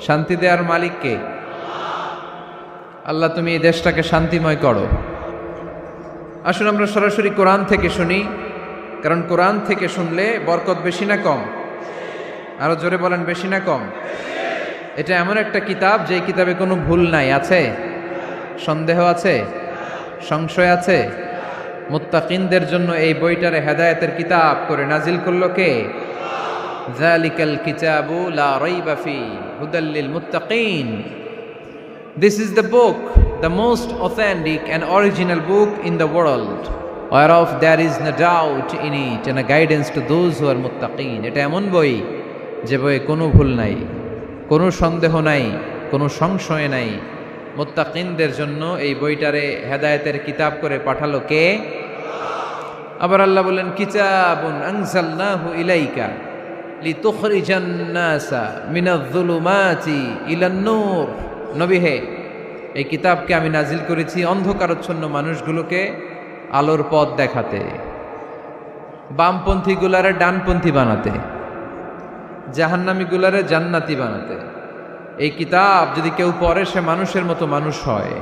শান্তি দেওয়ার মালিক কে? আল্লাহ, তুমি এই দেশটাকে শান্তিময় করো। আসুন আমরা সরাসরি কোরআন থেকে শুনি, কারণ কোরআন থেকে শুনলে বরকত বেশি না কম? আরো জোরে বলেন, বেশি না কম? এটা এমন একটা কিতাব যে কিতাবে কোনো ভুল নাই। আছে? সন্দেহ আছে? সংশয় আছে? মুত্তাকিনদের জন্য এই বইটারে হেদায়েতের কিতাব করে নাজিল করলো কে? যালিকাল কিতাবু লা রাইবা ফি হুদাল লিল মুত্তাকিন। This is the book, the most authentic and original book in the world, whereof there is no doubt in it and a guidance to those who are muttaqin. এটা এমন বই যে বইয়ে কোনো ভুল নাই, কোনো সন্দেহ নাই, কোনো সংশয় নাই। মুত্তাকিনদের জন্য এই বইটারে হেদায়েতের কিতাব করে পাঠালো কে? আবার আল্লাহ বলেন, কিতাবুন আনজালনাহু ইলাইকা লিতুখরিজান নাসা মিনাজ-যুলুমাতি ইলান-নূর। নবী হে, এই কিতাবকে আমি নাজিল করেছি অন্ধকারাচ্ছন্ন মানুষগুলোকে আলোর পথ দেখাতে, বামপন্থী গুলারে ডানপন্থী বানাতে, জাহান্নামী গুলারে জান্নাতি বানাতে। এই কিতাব যদি কেউ পড়ে সে মানুষের মতো মানুষ হয়।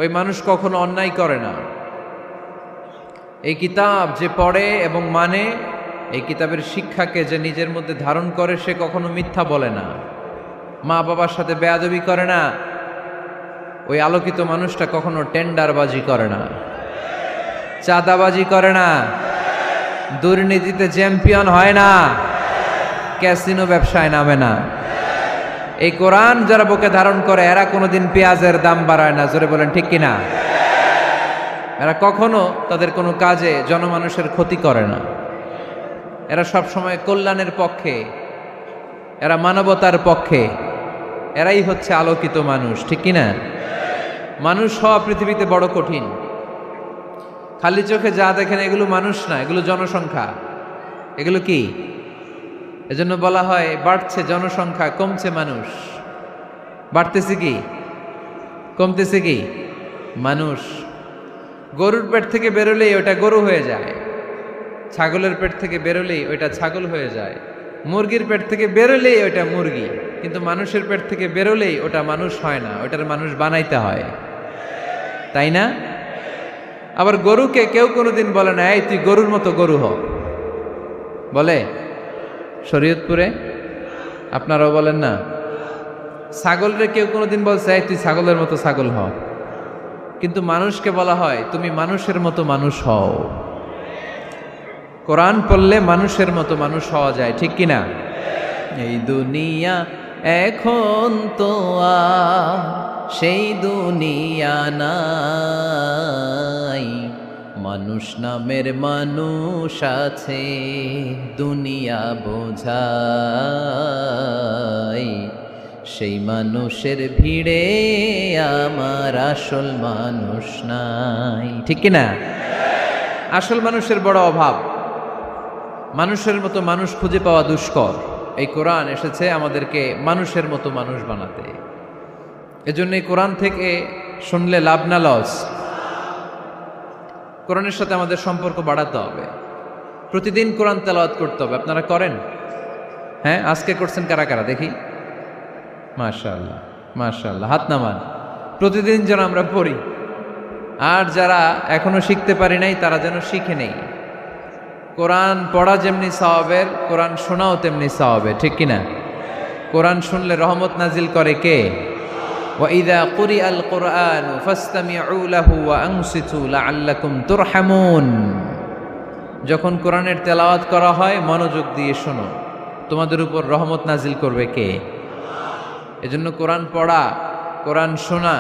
ওই মানুষ কখনো অন্যায় করে না। এই কিতাব যে পড়ে এবং মানে, এই কিতাবের শিক্ষাকে যে নিজের মধ্যে ধারণ করে, সে কখনো মিথ্যা বলে না, মা বাবার সাথে বেয়াদবি করে না। ওই আলোকিত মানুষটা কখনো টেন্ডারবাজি করে না, চাঁদাবাজি করে না, দুর্নীতিতে চ্যাম্পিয়ন হয় না, ক্যাসিনো ব্যবসায় নামে না। এই কোরআন যারা বুকে ধারণ করে এরা কোনোদিন পেঁয়াজের দাম বাড়ায় না। জোরে বলেন ঠিক কিনা? এরা কখনো তাদের কোনো কাজে জনমানুষের ক্ষতি করে না। এরা সব সময় কল্যাণের পক্ষে, এরা মানবতার পক্ষে। এরাই হচ্ছে আলোকিত মানুষ, ঠিক কিনা? মানুষ হওয়া পৃথিবীতে বড় কঠিন। খালি চোখে যা দেখেন এগুলো মানুষ না, এগুলো জনসংখ্যা। এগুলো কি? এজন্য বলা হয় বাড়ছে জনসংখ্যা, কমছে মানুষ। বাড়তেছে কি, কমতেছে কি? মানুষ। গরুর পেট থেকে বেরোলেই ওটা গরু হয়ে যায়, ছাগলের পেট থেকে বেরোলেই ওইটা ছাগল হয়ে যায়, মুরগির পেট থেকে বেরোলেই ওইটা মুরগি। কিন্তু মানুষের পেট থেকে বেরোলেই ওটা মানুষ হয় না, ওটার মানুষ বানাইতে হয়, তাই না? আবার গরুকে কেউ কোনোদিন বলে না, এই তুই গরুর মতো গরু হ। বলে শরীয়তপুরে? আপনারাও বলেন না? ছাগলরে কেউ কোনোদিন বলছে, এই তুই ছাগলের মতো ছাগল হ। কিন্তু মানুষকে বলা হয়, তুমি মানুষের মতো মানুষ হও। কোরআন পড়লে মানুষের মতো মানুষ হওয়া যায়, ঠিক কিনা? এই দুনিয়া এখন তো আর সেই দুনিয়া নাই, মানুষ নামের মানুষ আছে দুনিয়া বোঝায়, সেই মানুষের ভিড়ে আমার আসল মানুষ নাই, ঠিক কিনা? আসল মানুষের বড় অভাব। মানুষের মতো মানুষ খুঁজে পাওয়া দুষ্কর। এই কোরআন এসেছে আমাদেরকে মানুষের মতো মানুষ বানাতে। এজন্য এই কোরআন থেকে শুনলে লাভ না লস? কোরআনের সাথে আমাদের সম্পর্ক বাড়াতে হবে। প্রতিদিন কোরআন তেলাওয়াত করতে হবে। আপনারা করেন? হ্যাঁ, আজকে করছেন কারা কারা দেখি? মাশাআল্লাহ, মাশাআল্লাহ, হাত নামান। প্রতিদিন যেন আমরা পড়ি। আর যারা এখনো শিখতে পারি নাই তারা যেন শিখে নেই। কোরআন পড়া যেমনি সওয়াবের, কোরআন শোনাও তেমনি সওয়াবের, ঠিক কিনা? কোরআন শুনলে রহমত নাজিল করে কে? ওয়া ইযা কুরিআল কুরআনু ফাসতামিউ লাহু ওয়া আনসিতু লাআল্লাকুম তুরহামুন। যখন কোরআনের তেলাওয়াত করা হয় মনোযোগ দিয়ে শোনো, তোমাদের উপর রহমত নাজিল করবে কে? এজন্য কোরআন পড়া, কোরআন শোনা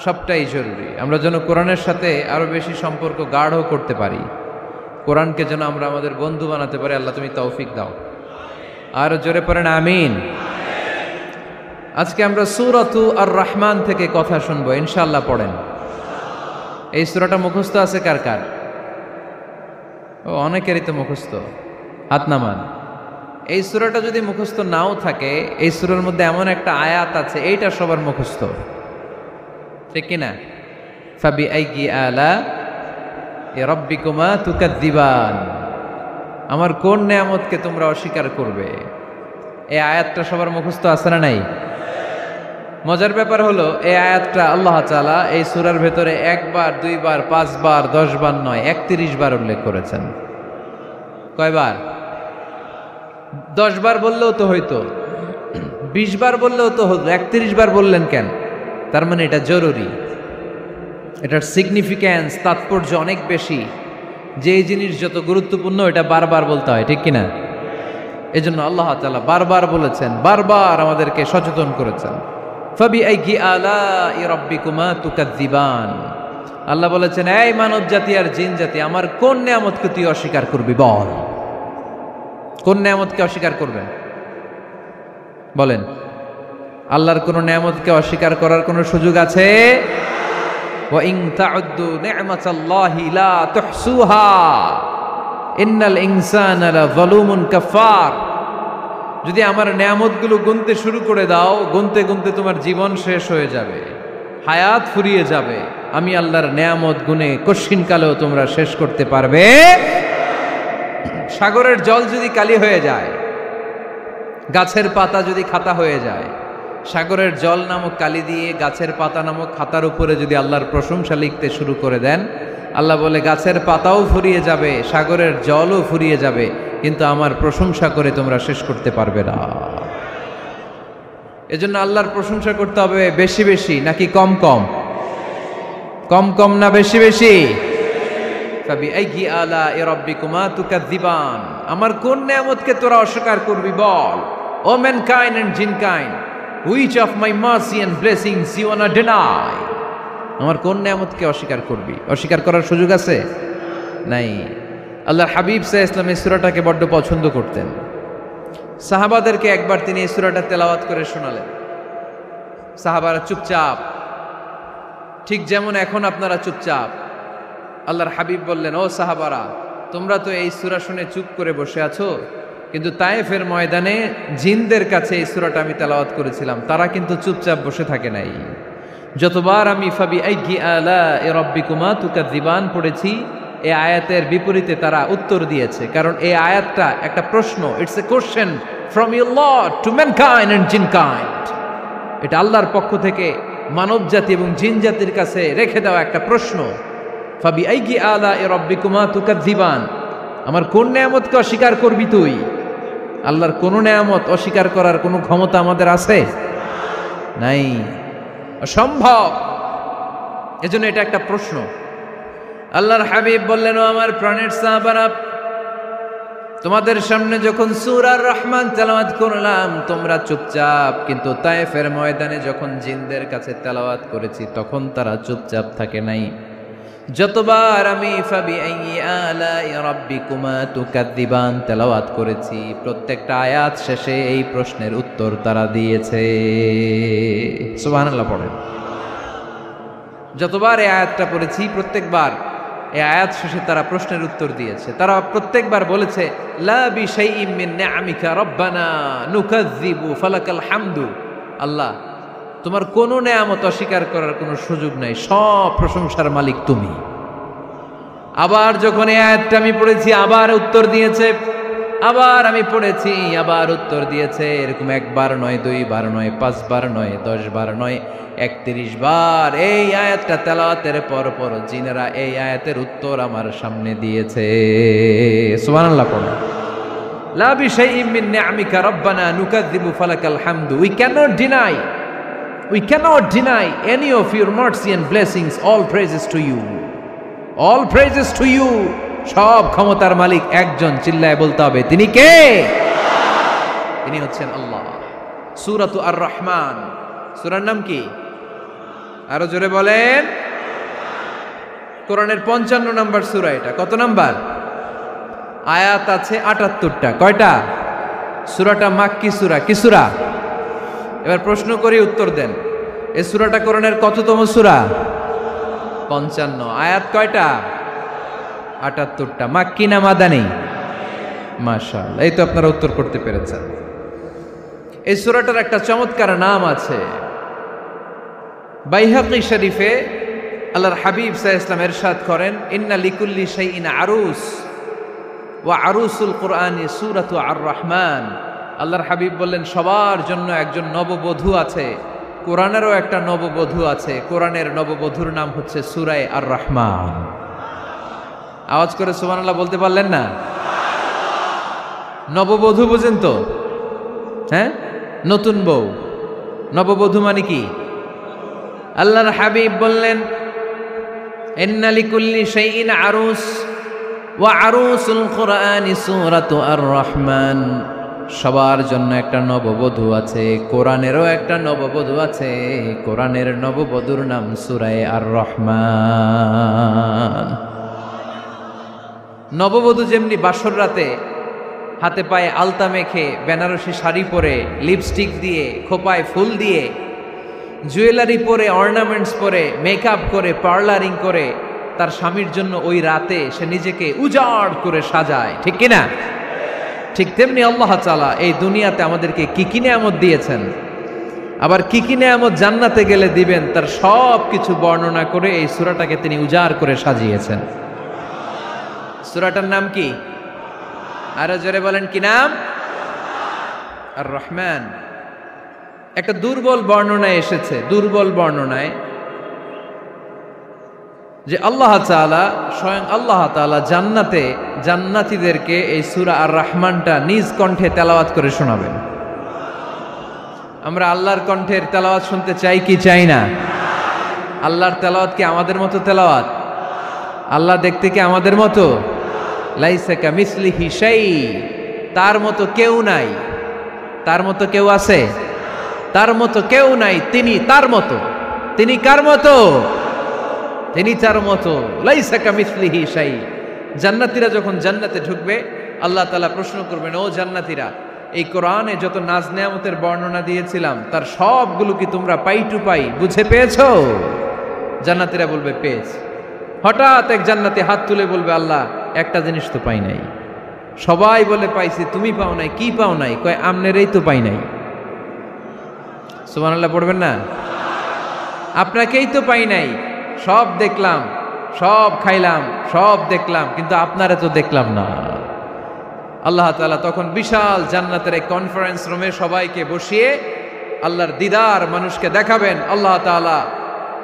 সবটাই জরুরি। আমরা যেন কোরআনের সাথে আরো বেশি সম্পর্ক গাঢ় করতে পারি, কোরআনকে যেন আমরা আমাদের বন্ধু বানাতে পারি। আল্লাহ তুমি তৌফিক দাও। আর জোরে পড়েন আমিন। আজকে আমরা সূরাতু আর রহমান থেকে কথা শুনবো ইনশাআল্লাহ। পড়েন। এই সূরাটা মুখস্থ আছে কার কার? ও, অনেকেরই তো মুখস্থ। হাত নামান। এই সূরাটা যদি মুখস্থ নাও থাকে, এই সূরার মধ্যে এমন একটা আয়াত আছে এইটা সবার মুখস্থ, ঠিক কিনা? ফাবি আইয়ি আলা রাব্বিকুমা তুকাদ্দিবান। আমার কোন নেয়ামতকে তোমরা অস্বীকার করবে? এই আয়াতটা সবার মুখস্থ আছে না নাই? মজার ব্যাপার হলো এই আয়াতটা আল্লাহ তাআলা এই সূরার ভেতরে একবার, দুইবার, 5 বার, 10 বার নয়, 31 বার উল্লেখ করেছেন। কয়বার? 10 বার বললেও তো হইতো, 20 বার বললেও তো হতো, 31 বার বললেন কেন? তার মানে এটা জরুরি, এটার সিগনিফিক্যান্স, তাৎপর্য অনেক বেশি। যেই জিনিস যত গুরুত্বপূর্ণ এটা বারবার বলতে হয়, ঠিক কিনা? এজন্য আল্লাহ তাআলা বারবার বলেছেন, বারবার আমাদেরকে সচেতন করেছেন। ফাবিআইয়ি আলাই রাব্বিকুমা তুকাযযিবান। আল্লাহ বলেছেন, এই মানব জাতি আর জিন জাতি, আমার কোন নিয়ামতকে তুই অস্বীকার করবি বল? কোন নিয়ামতকে অস্বীকার করবেন বলেন? আল্লাহর কোন নিয়ামতকে অস্বীকার করার কোন সুযোগ আছে? ওয়া ইন তাউদ্দু নি'মাতাল্লাহি লা তুহসুহা ইন্নাল ইনসানা লাযালুমুন কাফার। যদি আমার নিয়ামতগুলো গুনতে শুরু করে দাও, গুনতে গুনতে তোমার জীবন শেষ হয়ে যাবে, হায়াত ফুরিয়ে যাবে। আমি আল্লাহর নিয়ামত গুনে কশিনকালেও তোমরা শেষ করতে পারবে। সাগরের জল যদি কালি হয়ে যায়, গাছের পাতা যদি খাতা হয়ে যায়, সাগরের জল নামক কালি দিয়ে গাছের পাতা নামক খাতার উপরে যদি আল্লাহর প্রশংসা লিখতে শুরু করে দেন, আল্লাহ বলে গাছের পাতাও ফুরিয়ে যাবে, সাগরের জলও ফুরিয়ে যাবে, কিন্তু আমার প্রশংসা করে তোমরা শেষ করতে পারবে না। এজন্য আল্লাহর প্রশংসা করতে হবে বেশি বেশি নাকি কম কম? কম কম না বেশি বেশি? ফাবিআইয়ি আলাই রাব্বিকুমা তুকাযযিবান। আমার কোন নিয়ামতকে তোরা অস্বীকার করবি বল? O mankind and jinnkind, which of my mercy and blessings you wanna deny? আমার কোন নিয়ামতকে অস্বীকার করবি? অস্বীকার করার সুযোগ আছে? নাই। আল্লাহর হাবিব সাল্লাল্লাহু আলাইহি ওয়াসাল্লাম এই সূরাটাকে বড্ড পছন্দ করতেন। সাহাবাদেরকে একবার তিনি এই সূরাটা তেলাওয়াত করে শোনালেন। সাহাবারা চুপচাপ, ঠিক যেমন এখন আপনারা চুপচাপ। আল্লাহর হাবিব বললেন, ও সাহাবারা, তোমরা তো এই সূরা শুনে চুপ করে বসে আছো, কিন্তু তায়েফের ময়দানে জিনদের কাছে এই সূরাটা আমি তেলাওয়াত করেছিলাম, তারা কিন্তু চুপচাপ বসে থাকে নাই। যতবার আমি ফাবিআইয়ি আলাই রাব্বিকুমা তুকাযযিবান পড়েছি, এই আয়াতের বিপরীতে তারা উত্তর দিয়েছে, কারণ এই আয়াতটা একটা প্রশ্ন। It's a question from your lord to mankind and jinnkind. এটা আল্লাহর পক্ষ থেকে মানব জাতি এবং জিন জাতির কাছে রেখে দেওয়া একটা প্রশ্ন। ফাবিআইয়ি আলাই রাব্বিকুমা তুকাযযিবান, আমার কোন নিয়ামতকে অস্বীকার করবি তুই? আল্লাহর কোন নিয়ামত অস্বীকার করার কোনো ক্ষমতা আমাদের আছে? নাই, অসম্ভব। এজন্য এটা একটা প্রশ্ন। আল্লাহর হাবিব বললেন, ও আমার প্রাণের সাহাবারা, তোমাদের সামনে যখন সূরা আর রহমান তেলাওয়াত করলাম তোমরা চুপচাপ, কিন্তু তায়েফের ময়দানে যখন জিনদের কাছে তেলাওয়াত করেছি তখন তারা চুপচাপ থাকে নাই। যতবার আমি ফাবিআইয়ি আলাই রাব্বিকুমা তুকাযযিবান তেলাওয়াত করেছি, প্রত্যেকটা আয়াত শেষে এই প্রশ্নের উত্তর তারা দিয়েছে। সুবহানাল্লাহ পড়েন। যতবার এই আয়াতটা পড়েছি প্রত্যেকবার এই আয়াত শেষে তারা প্রশ্নের উত্তর দিয়েছে। তারা প্রত্যেকবার বলেছে, লা বিশাইইম মিন নিআমিকা রাব্বানা নুকাযযিবু ফালাকাল হামদু। আল্লাহ, তোমার কোনো নেয়ামত অস্বীকার করার কোনো সুযোগ নাই, সব প্রশংসার মালিক তুমি। আবার যখন এই আয়াতটা আমি পড়েছি আবার উত্তর দিয়েছে, আবার আমি পড়েছি আবার উত্তর দিয়েছে। এরকম একবার নয়, 2 বার নয়, 5 বার নয়, 10 বার নয়, 31 বার এই আয়াতটা তেলাওয়াতের পর পর জিনেরা এই আয়াতের উত্তর আমার সামনে দিয়েছে। সুবহানাল্লাহ পড়ো। লা বিশাইইম মিন নিআমিকা রাব্বানা নুকাযযিবু ফালাকাল হামদু। We cannot deny any of your mercy and blessings. All praises to you. All praises to you. সব ক্ষমতার মালিক একজন, চিল্লায় বলতে হবে, তিনি কে? তিনি হচ্ছেন আল্লাহ। সূরাতু আর রহমান, সূরার নাম কি? আরো জোরে বলেন। কোরআনের 55 নম্বর সূরা এটা। কত নাম্বার? আয়াত আছে 78টা। কয়টা? সূরাটা মাক্কি সূরা। কি সূরা? এবার প্রশ্ন করি, উত্তর দেন। এই সূরাটা কোরআনের কততম সূরা? 55। আয়াত কয়টা? 78টা। মাক্কি না মাদানী? মাশাআল্লাহ, এই তো আপনারা উত্তর করতে পেরেছেন। এই সূরাটার একটা চমৎকার নাম আছে। বাইহাকী শরীফে আল্লাহর হাবিব সাল্লাল্লাহু আলাইহি ওয়াসাল্লাম ইরশাদ করেন, ইন্না লিকুল্লি শাইইন আরুস ওয়া আরুসুল কুরআনি সূরাতু আর রহমান। আল্লাহর হাবিব বললেন সবার জন্য একজন নববধূ আছে, কোরআনেরও একটা নববধূ আছে। কোরআনের নববধূর নাম হচ্ছে সূরা আর রহমান। আওয়াজ করে সুবহানাল্লাহ বলতে পারলেন না? নববধূ বুঝেন তো? হ্যাঁ, নতুন বউ। নববধূ মানে কি? আল্লাহর হাবিব বললেন ইন্না লিকুল্লি শাইইন আরুস ওয়া আরুসুল কুরআনি সূরাতু আর রহমান। সবার জন্য একটা নববধূ আছে, কোরআনেরও একটা নববধূ আছে। কোরআনের নববধূর নাম সূরা আর রহমান। নববধূ যেমনি বাসর রাতে হাতে পায়ে আলতা মেখে, বেনারসি শাড়ি পরে, লিপস্টিক দিয়ে, খোপায় ফুল দিয়ে, জুয়েলারি পরে, অর্নামেন্টস পরে, মেকআপ করে, পার্লারিং করে তার স্বামীর জন্য ওই রাতে সে নিজেকে উজাড় করে সাজায়, ঠিক কিনা? ঠিক তেমনি আল্লাহ তাআলা এই দুনিয়াতে আমাদেরকে কি কি নেয়ামত দিয়েছেন, আবার কি কি নেয়ামত জান্নাতে গেলে দিবেন, তার সব কিছু বর্ণনা করে এই সূরাটাকে তিনি উজাড় করে সাজিয়েছেন। সূরাটার নাম কি? আরো জোরে বলেন, কি নাম? আর রহমান। একটা দুর্বল বর্ণনায় এসেছে, দুর্বল বর্ণনায়, যে আল্লাহ তাআলা, স্বয়ং আল্লাহ তাআলা জান্নাতে জান্নাতীদেরকে এই সূরা আর রহমানটা নিজ কণ্ঠে তেলাওয়াত করে শোনাবেন। আমরা আল্লাহর কণ্ঠের তেলাওয়াত শুনতে চাই কি চাই না? আল্লাহর তেলাওয়াত কি আমাদের মতো তেলাওয়াত? আল্লাহ দেখতে কি আমাদের মতো? লাইসা কামিসলিহি শাই, তার মতো কেউ নাই। তার মতো কেউ আছে? তার মতো কেউ নাই। তিনি তার মতো। তিনি কার মতো? তিনি তার মতো। লাইসা কামিসলিহি শাই। জান্নাতীরা যখন জান্নাতে ঢুকবে, আল্লাহ তাআলা প্রশ্ন করবেন, ও জান্নাতীরা, এই কোরআনে যত নাজ নেয়ামতের বর্ণনা দিয়েছিলাম তার সবগুলো কি তোমরা পাই টু পাই বুঝে পেয়েছো? জান্নাতীরা বলবে পেয়েছি। হঠাৎ এক জান্নাতি হাত তুলে বলবে, আল্লাহ একটা জিনিস তো পাই নাই। সবাই বলে পাইছি, তুমি পাও নাই। কি পাও নাই? কয় আমনেরই তো পাই নাই। সুবহানাল্লাহ পড়বেন না? আপনাকেই তো পাই নাই। সব দেখলাম, সব খাইলাম, সব দেখলাম, কিন্তু আপনারে তো দেখলাম না। আল্লাহ তাআলা তখন বিশাল জান্নাতের এক কনফারেন্স রুমে সবাইকে বসিয়ে আল্লাহর দিদার মানুষকে দেখাবেন। আল্লাহ তাআলা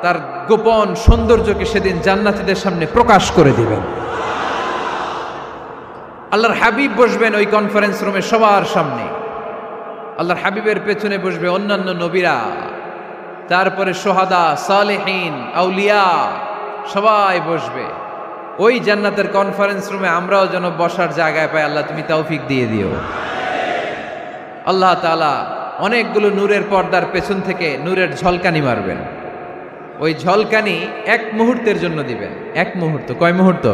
তার গোপন সৌন্দর্যকে সেদিন জান্নাতীদের সামনে প্রকাশ করে দিবেন। আল্লাহর হাবিব বসবেন ওই কনফারেন্স রুমে সবার সামনে। আল্লাহর হাবিবের পেছনে বসবে অন্যান্য নবীরা, তারপরে সোহাদা, সালেহীন, আউলিয়া সবাই বসবে। ওই জান্নাতের কনফারেন্স রুমে আমরাও যেন বসার জায়গায় পাই, আল্লাহ তুমি তৌফিক দিয়ে দিও। আল্লাহ তাআলা অনেকগুলো নূরের পর্দার পেছন থেকে নূরের ঝলকানি মারবেন। ওই ঝলকানি এক মুহূর্তের জন্য দিবেন। এক মুহূর্ত। কয় মুহূর্ত?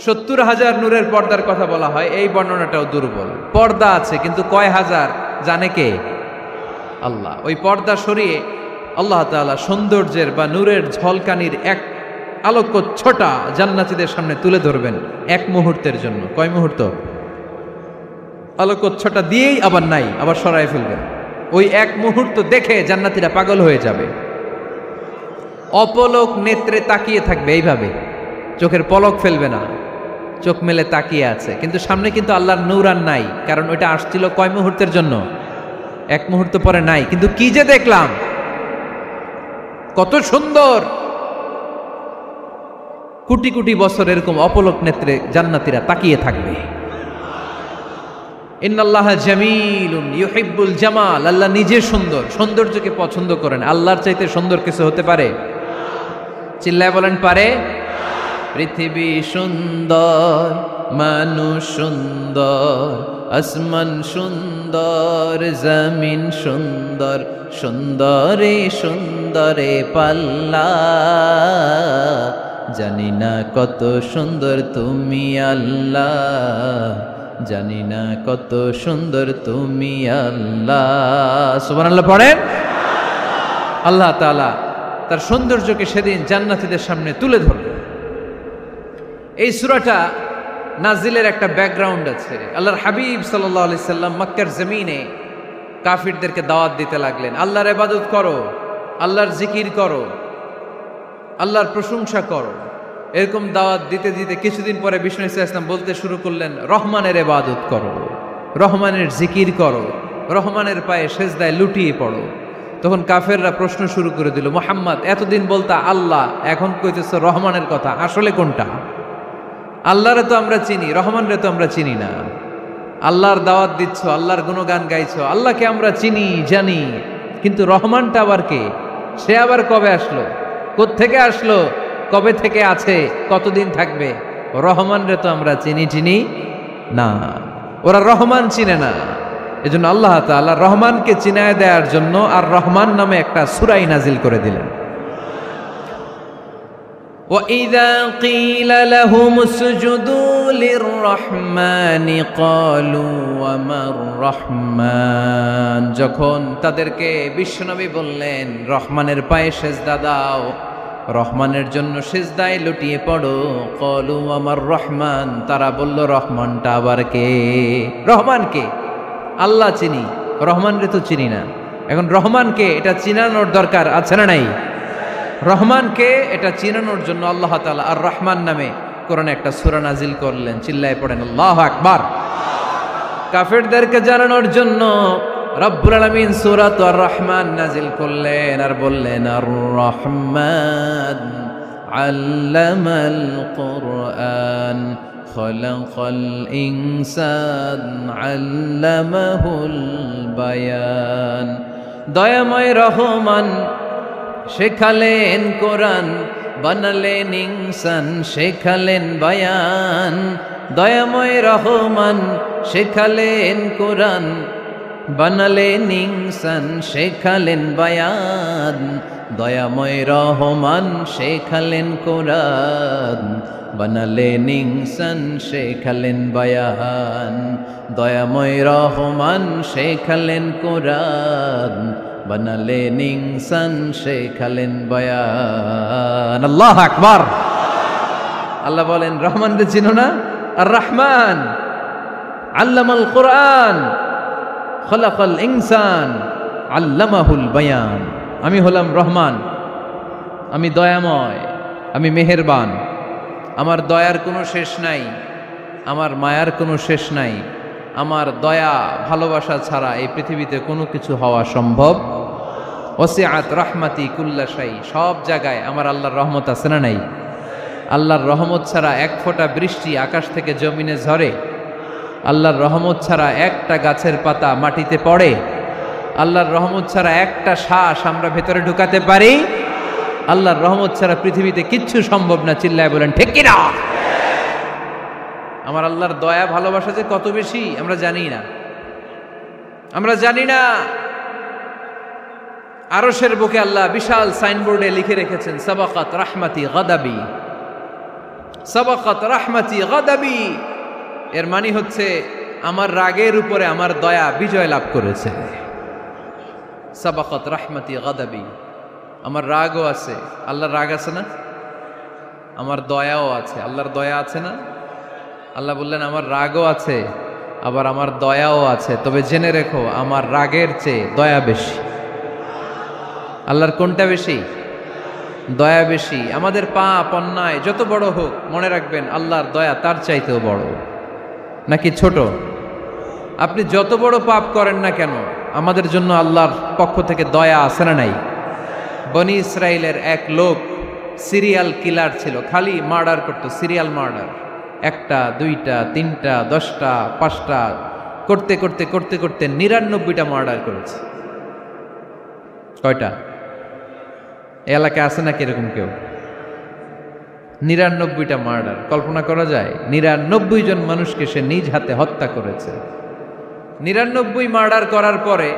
70,000 নূরের পর্দার কথা বলা হয়, এই বর্ণনাটাও দুর্বল। পর্দা আছে কিন্তু কয় হাজার জানে কে? আল্লাহ। ওই পর্দা সরিয়ে আল্লাহ তাআলা সৌন্দর্যের বা নূরের ঝলকানির এক আলোকচ্ছটা জান্নাতীদের সামনে তুলে ধরবেন এক মুহূর্তের জন্য। কয় মুহূর্ত? আলোকচ্ছটা দিয়েই আবার নাই, আবার সরায় ফেলবেন। ওই এক মুহূর্ত দেখে জান্নাতীরা পাগল হয়ে যাবে, অপলক নেত্রে তাকিয়ে থাকবে। এইভাবে চোখের পলক ফেলবে না, চোখ মেলে তাকিয়ে আছে। কিন্তু সামনে কিন্তু আল্লাহর নূর আর নাই, কারণ ওইটা আসছিল কয় মুহূর্তের জন্য? এক মুহূর্ত পরে নাই। কিন্তু কি যে দেখলাম, কত সুন্দর! কোটি কোটি বছর এরকম অপলক নেত্রে জান্নাতীরা তাকিয়ে থাকবে। ইন্নাল্লাহা জামিলুন ইউহিব্বুল জামাল। আল্লাহ নিজে সুন্দর, সৌন্দর্যকে পছন্দ করেন। আল্লাহর চাইতে সুন্দর কিছু হতে পারে? চিল্লায় বলেন, পারে? পৃথিবী সুন্দর, মানুষ সুন্দর, আসমান সুন্দর, জমিন সুন্দর, সুন্দরে সুন্দরে পাল্লা। জানি না কত সুন্দর তুমি আল্লাহ, জানি না কত সুন্দর তুমি আল্লাহ। সুবহানাল্লাহ পড়েন। আল্লাহ তাআলা তার সৌন্দর্যকে সেদিন জান্নাতীদের সামনে তুলে ধরবে। এই সূরাটা নাজিলের একটা ব্যাকগ্রাউন্ড আছে। আল্লাহর হাবিব সাল্লাল্লাহু আলাইহি সাল্লাম মক্কার জমিনে কাফিরদেরকে দাওয়াত দিতে লাগলেন, আল্লাহর ইবাদত করো, আল্লাহর জিকির করো, আল্লাহর প্রশংসা করো। এরকম দাওয়াত দিতে দিতে কিছুদিন পরে বিষ্ণু ইসা ইসলাম বলতে শুরু করলেন, রহমানের ইবাদত করো, রহমানের জিকির করো, রহমানের পায়ে সেজদায় লুটিয়ে পড়ো। তখন কাফেররা প্রশ্ন শুরু করে দিল, মুহাম্মদ এতদিন বলতা আল্লাহ, এখন কইতেছো রহমানের কথা, আসলে কোনটা? আল্লাহরে তো আমরা চিনি, রহমানরে তো আমরা চিনি না। আল্লাহর দাওয়াত দিচ্ছ, আল্লাহর গুণগান গাইছো, আল্লাহকে আমরা চিনি জানি, কিন্তু রহমানটা আবার কে? সে আবার কবে আসলো, কোত্থেকে আসলো, কবে থেকে আছে, কতদিন থাকবে? রহমানরে তো আমরা চিনি না। ওরা রহমান চিনে না। এজন্য আল্লাহ তাআলা রহমানকে চিনায় দেওয়ার জন্য আর রহমান নামে একটা সূরা নাজিল করে দিলেন। وَإِذَا قِيلَ لَهُمُ اسْجُدُوا لِلرَّحْمَنِ قَالُوا وَمَا الرَّحْمَنُ, যখন তাদেরকে বিশ্বনবী বললেন রহমানের পায়ে সেজদা দাও, রহমানের জন্য সেজদায় লুটিয়ে পড়ো, ক্বালু ওয়ামার রহমান, তারা বলল রহমানটা আবার কে? রহমান কে? আল্লাহ চিনি, রহমানরে তো চিনি না। এখন রহমানকে এটা চিনানোর দরকার আছে না নাই? রহমানকে এটা চিনানোর জন্য আল্লাহ তাআলা আর রহমান নামে কোরআনে একটা সূরা নাজিল করলেন। চিল্লায়ে পড়েন আল্লাহু আকবার। কাফেরদেরকে জানানোর জন্য রব্বুল আলামিন সূরাত আর রহমান নাজিল করলেন আর বললেন আর রহমান আল্লামাল কুরআন খলাকাল ইনসান আল্লামাহুল বায়ান। দয়াময় রহমান শেখালেন কোরআন, বানালেন ইনসান শেখালেন বায়ান। দয়াময় রহমান শেখালেন কোরআন, বানালেন ইনসান শেখালেন বায়ান। দয়াময় রহমান শেখালেন কোরআন, বানালেন ইনসান শেখালেন বায়ান। দয়াময় রহমান শেখালেন কোরআন, বানালেন ইনসান শেখালেন বায়ান। আল্লাহু আকবার। আল্লাহ বলেন রহমানকে চিনো না? আর রহমান আল্লামাল কোরআন খলাকাল ইনসান আল্লামাহুল বায়ান। আমি হলাম রহমান, আমি দয়াময়, আমি মেহেরবান। আমার দয়ার কোনো শেষ নাই, আমার মায়ার কোনো শেষ নাই। আমার দয়া ভালোবাসা ছাড়া এই পৃথিবীতে কোনো কিছু হওয়া সম্ভব। ওয়াসিআত রাহমাতি কুল্লা শাই, সব জায়গায় আমার আল্লাহর রহমত আছে না নাই? আল্লাহর রহমত ছাড়া এক ফোঁটা বৃষ্টি আকাশ থেকে জমিনে ঝরে? আল্লাহর রহমত ছাড়া একটা গাছের পাতা মাটিতে পড়ে? আল্লাহর রহমত ছাড়া একটা শ্বাস আমরা ভেতরে ঢুকাতে পারি? আল্লাহর রহমত ছাড়া পৃথিবীতে কিচ্ছু সম্ভব না। চিল্লায় বলেন ঠিক কি না? আমার আল্লাহর দয়া ভালোবাসা যে কত বেশি আমরা জানি না, আমরা জানি না। আরশের বুকে আল্লাহ বিশাল সাইনবোর্ডে লিখে রেখেছেন সাবাকাত রাহমাতি গাদাবি, সাবাকাত রাহমাতি গাদাবি। এর মানে হচ্ছে আমার রাগের উপরে আমার দয়া বিজয় লাভ করেছে। সাবাকাত রাহমাতি গাদাবি, আমার রাগও আছে, আল্লাহর রাগ আছে না? আমার দয়াও আছে, আল্লাহর দয়া আছে না? আল্লাহ বললেন আমার রাগও আছে, আবার আমার দয়াও আছে, তবে জেনে রেখো আমার রাগের চেয়ে দয়া বেশি। আল্লাহর কোনটা বেশি? দয়া বেশি। আমাদের পাপ অন্যায় যত বড় হোক, মনে রাখবেন আল্লাহর দয়া তার চাইতেও বড়। নাকি ছোট? আপনি যত বড় পাপ করেন না কেন, আমাদের জন্য আল্লাহর পক্ষ থেকে দয়া আছে না নাই? বনি ইসরাইলের এক লোক সিরিয়াল কিলার ছিল, খালি মার্ডার করতো, সিরিয়াল মার্ডার। একটা, দুইটা, তিনটা, 10টা, 5টা করতে করতে করতে করতে 99টা মার্ডার করেছে। কয়টা? এলাকায় আছে নাকি এরকম কেউ? 99টা মার্ডার। কল্পনা করা যায়? 99 জন মানুষকে সে নিজ হাতে হত্যা করেছে। 99 মার্ডার করার পরে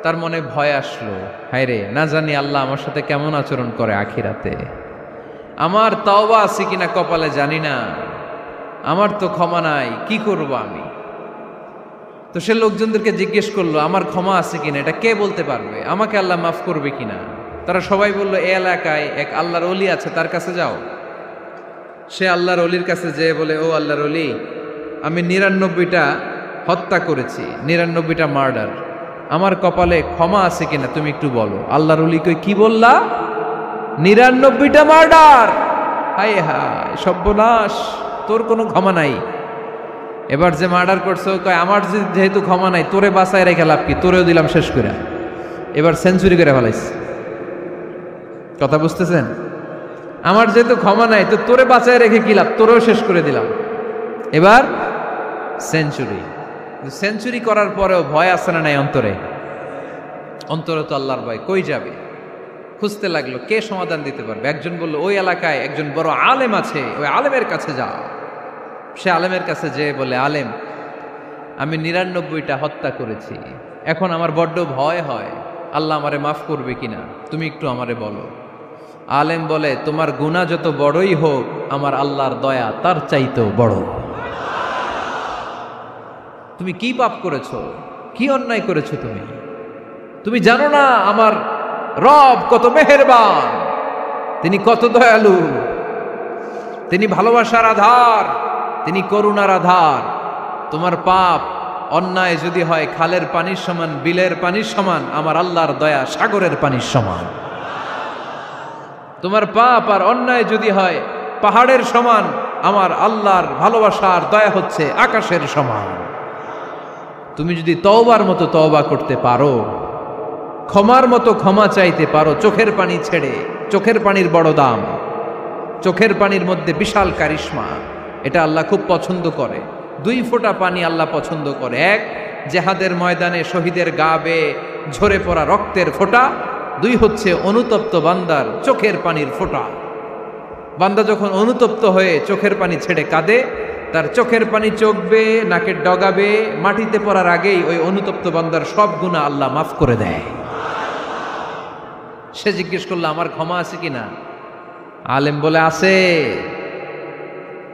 তার মনে ভয় আসলো, হায় রে, না জানি আল্লাহ আমার সাথে কেমন আচরণ করে আখিরাতে। আমার তওবা আছে কিনা কপালে জানি না, আমার তো ক্ষমা নাই, কি করব আমি? তো সে লোকজনদেরকে জিজ্ঞেস করলো আমার ক্ষমা আছে কিনা, এটা কে বলতে পারবে? আমাকে আল্লাহ মাফ করবে কিনা? তারা সবাই বলল এই এলাকায় এক আল্লাহর ওলি আছে, তার কাছে যাও। সে আল্লাহর ওলির কাছে যেয়ে বলে, ও আল্লাহর ওলি, আমি 99টা হত্যা করেছি, 99টা মার্ডার, আমার কপালে ক্ষমা আছে কিনা তুমি একটু বলো। আল্লাহর ওলি কই, কি বললা? 99টা মার্ডার? হায় হায় সর্বনাশ, তোর কোনো ক্ষমা নাই। এবার যে মার্ডার করছে ও কয় আমার যেহেতু ক্ষমা নাই, তোরে বাঁচায় রেখে লাভ কি, তোরেও দিলাম শেষ করে। এবার সেঞ্চুরি করে ফেলাইছে। কথা বুঝতেছেন? আমার যেহেতু ক্ষমা নাই, তো তোরে বাঁচায় রেখে কি লাভ, তোরেও শেষ করে দিলাম। এবার সেঞ্চুরি। সেঞ্চুরি করার পরেও ভয় আছে না নাই অন্তরে? অন্তরে তো আল্লাহর ভয়। কই যাবে? খুঁজতে লাগলো কে সমাধান দিতে পারবে। একজন বলল ওই এলাকায় একজন বড় আলেম আছে, ওই আলেমের কাছে যাও। সে আলেমের কাছে যেয়ে বলে, আলেম, আমি ৯৯টা হত্যা করেছি, এখন আমার বড্ড ভয় হয়, আল্লাহ আমারে মাফ করবে কিনা, তুমি একটু আমারে বলো। আলেম বলে, তোমার গুনাহ যত বড়ই হোক, আমার আল্লাহর দয়া তার চাইতেও বড়। তুমি কি পাপ করেছো, কি অন্যায় করেছো, তুমি জানো না আমার রব কত মেহেরবান, তিনি কত দয়ালু, তিনি ভালোবাসার আধার, তিনি করুণার আধার। তোমার পাপ অন্যায় যদি হয় খালের পানির সমান, বিলের পানির সমান, আমার আল্লাহর দয়া সাগরের পানির সমান। তোমার পাপ আর অন্যায় যদি হয় পাহাড়ের সমান, আমার আল্লাহর ভালোবাসার দয়া হচ্ছে আকাশের সমান। তুমি যদি তওবার মতো তওবা করতে পারো, ক্ষমার মতো ক্ষমা চাইতে পারো, চোখের পানি ছেড়ে, চোখের পানির বড় দাম, চোখের পানির মধ্যে বিশাল কারিশমা, এটা আল্লাহ খুব পছন্দ করে। 2 ফোঁটা পানি আল্লাহ পছন্দ করে। এক, জেহাদের ময়দানে শহীদের গা বেয়ে ঝরে পড়া রক্তের ফোঁটা। 2 হচ্ছে অনুতপ্ত বান্দার চোখের পানির ফোঁটা। বান্দা যখন অনুতপ্ত হয়ে চোখের পানি ছেড়ে কাঁদে, তার চোখের পানি চোখ বেয়ে নাকের ডগা বেয়ে মাটিতে পড়ার আগেই ওই অনুতপ্ত বান্দার সব গুনাহ আল্লাহ মাফ করে দেয়। সে জিজ্ঞেস করলো আমার ক্ষমা আছে কিনা? আলেম বলে আছে,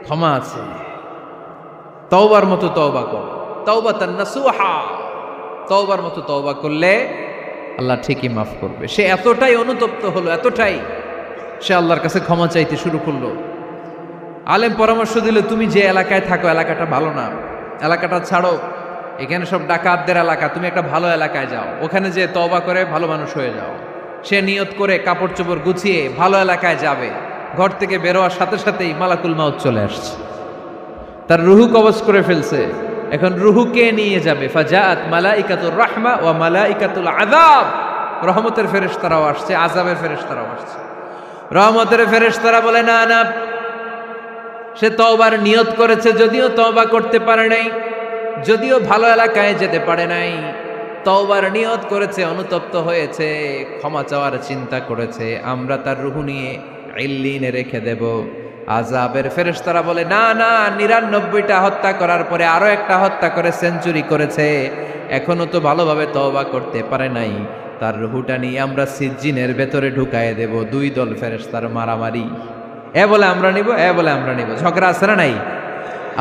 ক্ষমা আছে। তওবার মতো তওবা কর, তাওবাতান নাসুহা, তওবার মতো তওবা করলে আল্লাহ ঠিকই মাফ করবে। সে এতটাই অনুতপ্ত হলো, এতটাই, সে আল্লাহর কাছে ক্ষমা চাইতে শুরু করলো। আলেম পরামর্শ দিল, তুমি যে এলাকায় থাকো এলাকাটা ভালো না, এলাকাটা ছাড়ো, এখানে সব ডাকাতদের এলাকা, তুমি একটা ভালো এলাকায় যাও, ওখানে যে তওবা করে ভালো মানুষ হয়ে যাও। সে নিয়ত করে কাপড় চোপড় গুছিয়ে ভালো এলাকায় যাবে। ঘর থেকে বেরোয়ার সাথে সাথেই মালাকুল মাউত চলে আসছে, তার রুহু কবজ করে ফেলছে। এখন রুহুকে নিয়ে যাবে। ফাজাআত মালাইকাতুর রাহমা ওয়া মালাইকাতুল আযাব, রহমতের ফেরেশতারাও আসছে, আযাবের ফেরেশতারাও আসছে। রহমতের ফেরেশতারা বলে না না, সে তওবার নিয়ত করেছে, যদিও তওবা করতে পারে নাই, যদিও ভালো এলাকায় যেতে পারে নাই, তওবার নিয়ত করেছে, অনুতপ্ত হয়েছে, ক্ষমা চাওয়ার চিন্তা করেছে, আমরা তার রুহু নিয়ে ইল্লিনে রেখে দেব। আযাবের ফেরেশতারা বলে না না, ৯৯টা হত্যা করার পরে আরো একটা হত্যা করে সেঞ্চুরি করেছে, এখনো তো ভালোভাবে তওবা করতে পারে নাই, তার রুহুটা নিয়ে আমরা সিজ্জিনের ভেতরে ঢুকায়ে দেব। 2 দল ফেরেশতার মারামারি, এ বলে আমরা নিব, এ বলে আমরা নিব। ঝগড়া আছে না নাই?